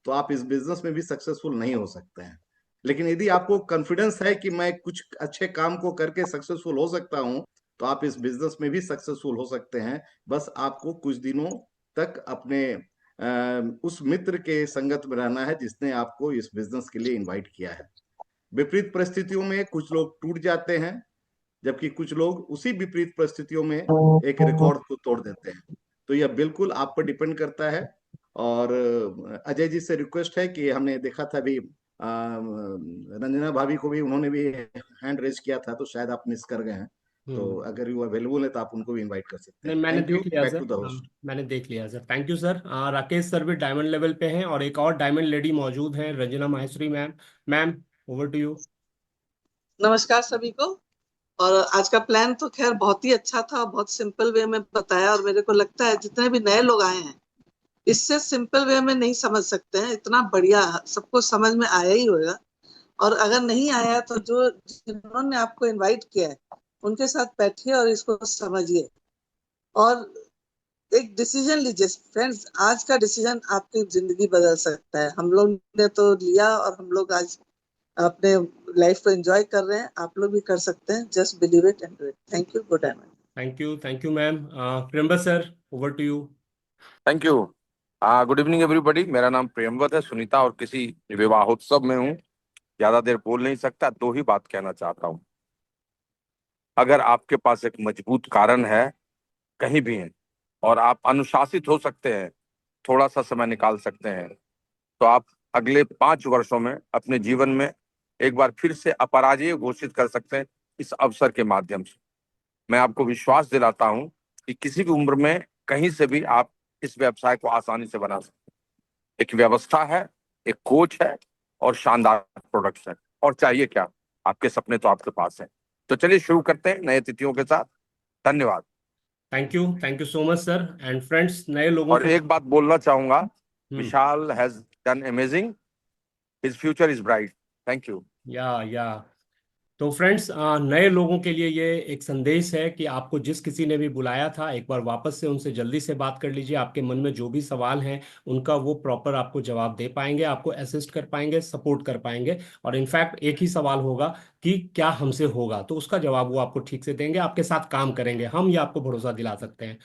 तो आप इस बिजनेस में भी सक्सेसफुल नहीं हो सकते हैं। लेकिन यदि आपको कॉन्फिडेंस है कि मैं कुछ अच्छे काम को करके सक्सेसफुल हो सकता हूं, तो आप इस बिजनेस में भी सक्सेसफुल हो सकते हैं। बस आपको कुछ दिनों तक अपने उस मित्र के संगत में रहना है जिसने आपको इस बिजनेस के लिए इनवाइट किया है। विपरीत परिस्थितियों में कुछ लोग टूट जाते हैं, जबकि कुछ लोग उसी विपरीत परिस्थितियों में एक रिकॉर्ड को तोड़ देते हैं। तो यह बिल्कुल आप पर डिपेंड करता है। और अजय जी से रिक्वेस्ट है कि हमने देखा था अभी रंजना भाभी को भी, उन्होंने भी हैंड रेज किया था, तो शायद आप मिस कर गए हैं। तो अगर वो अवेलेबल है तो आप उनको भी इनवाइट कर सकते हैं।
नहीं, मैंने
थैंक यू।
देख लिया
back
sir.
To the host.
मैंने देख लिया sir. Thank you sir. Rakesh sir भी डायमंड लेवल पे हैं और एक और डायमंड लेडी मौजूद है, Ranjana Maheshwari ma'am. Ma'am, over to you.
नमस्कार सभी को। और आज का प्लान तो खैर बहुत ही अच्छा था, बहुत सिंपल वे में बताया, और मेरे को लगता है जितने भी नए लोग आए हैं इससे सिंपल वे में नहीं समझ सकते हैं, इतना बढ़िया सबको समझ में आया ही होगा। और अगर नहीं आया तो जो जिन्होंने आपको इनवाइट किया है उनके साथ बैठिए और इसको समझिए और एक डिसीजन लीजिए। फ्रेंड्स, आज का डिसीजन आपकी जिंदगी बदल सकता है। हम लोग ने तो लिया और हम लोग आज अपने लाइफ को एंजॉय कर रहे हैं, आप लोग भी कर सकते हैं। Just believe it and do it. Thank you. Good diamond.
Thank you ma'am. Priyambal sir, over to you.
Thank you. Good evening everybody. मेरा नाम प्रियंवत है, सुनीता और किसी विवाहोत्सव में हूँ। ज्यादा देर बोल नहीं सकता, दो ही बात कहना चाहता हूँ। अगर आपके पास एक मजबूत कारण है, कहीं भी है, और आप अनुशासित हो सकते हैं, थोड़ा सा समय निकाल सकते हैं, तो आप अगले 5 वर्षों में अपने जीवन में एक बार फिर से अपराजय घोषित कर सकते हैं इस अवसर के माध्यम से। मैं आपको विश्वास दिलाता हूं कि किसी भी उम्र में कहीं से भी आप इस व्यवसाय को आसानी से बना सकते हैं। एक व्यवस्था है, एक कोच है और शानदार प्रोडक्ट्स है, और चाहिए क्या? आपके सपने तो आपके पास हैं। तो चलिए शुरू करते हैं नए तिथियों के साथ। धन्यवाद।
Thank you so much sir. And friends, नए लोगों
और
को
एक बात बोलना चाहूंगा, Vishal has done amazing, his future is bright. Thank you.
या तो फ्रेंड्स, नए लोगों के लिए ये एक संदेश है कि आपको जिस किसी ने भी बुलाया था, एक बार वापस से उनसे जल्दी से बात कर लीजिए। आपके मन में जो भी सवाल हैं उनका वो प्रॉपर आपको जवाब दे पाएंगे, आपको असिस्ट कर पाएंगे, सपोर्ट कर पाएंगे। और इनफैक्ट एक ही सवाल होगा कि क्या हमसे होगा, तो उसका जवाब वो आपको ठीक से देंगे, आपके साथ काम करेंगे। हम ये आपको भरोसा दिला सकते हैं।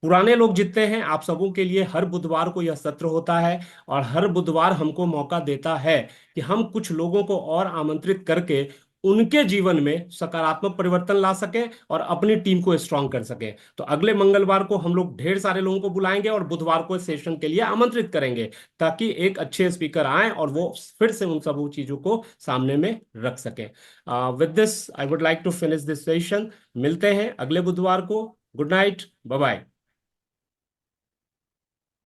पुराने लोग जितने हैं, आप सबों के लिए हर बुधवार को यह सत्र होता है और हर बुधवार हमको मौका देता है कि हम कुछ लोगों को और आमंत्रित करके उनके जीवन में सकारात्मक परिवर्तन ला सकें और अपनी टीम को स्ट्रांग कर सकें। तो अगले मंगलवार को हम लोग ढेर सारे लोगों को बुलाएंगे और बुधवार को सेशन के लिए आमंत्रित करेंगे, ताकि एक अच्छे स्पीकर आए और वो फिर से उन सब चीजों को सामने में रख सकें। With this I would like to finish this session. मिलते हैं अगले बुधवार को। Good night, bye bye.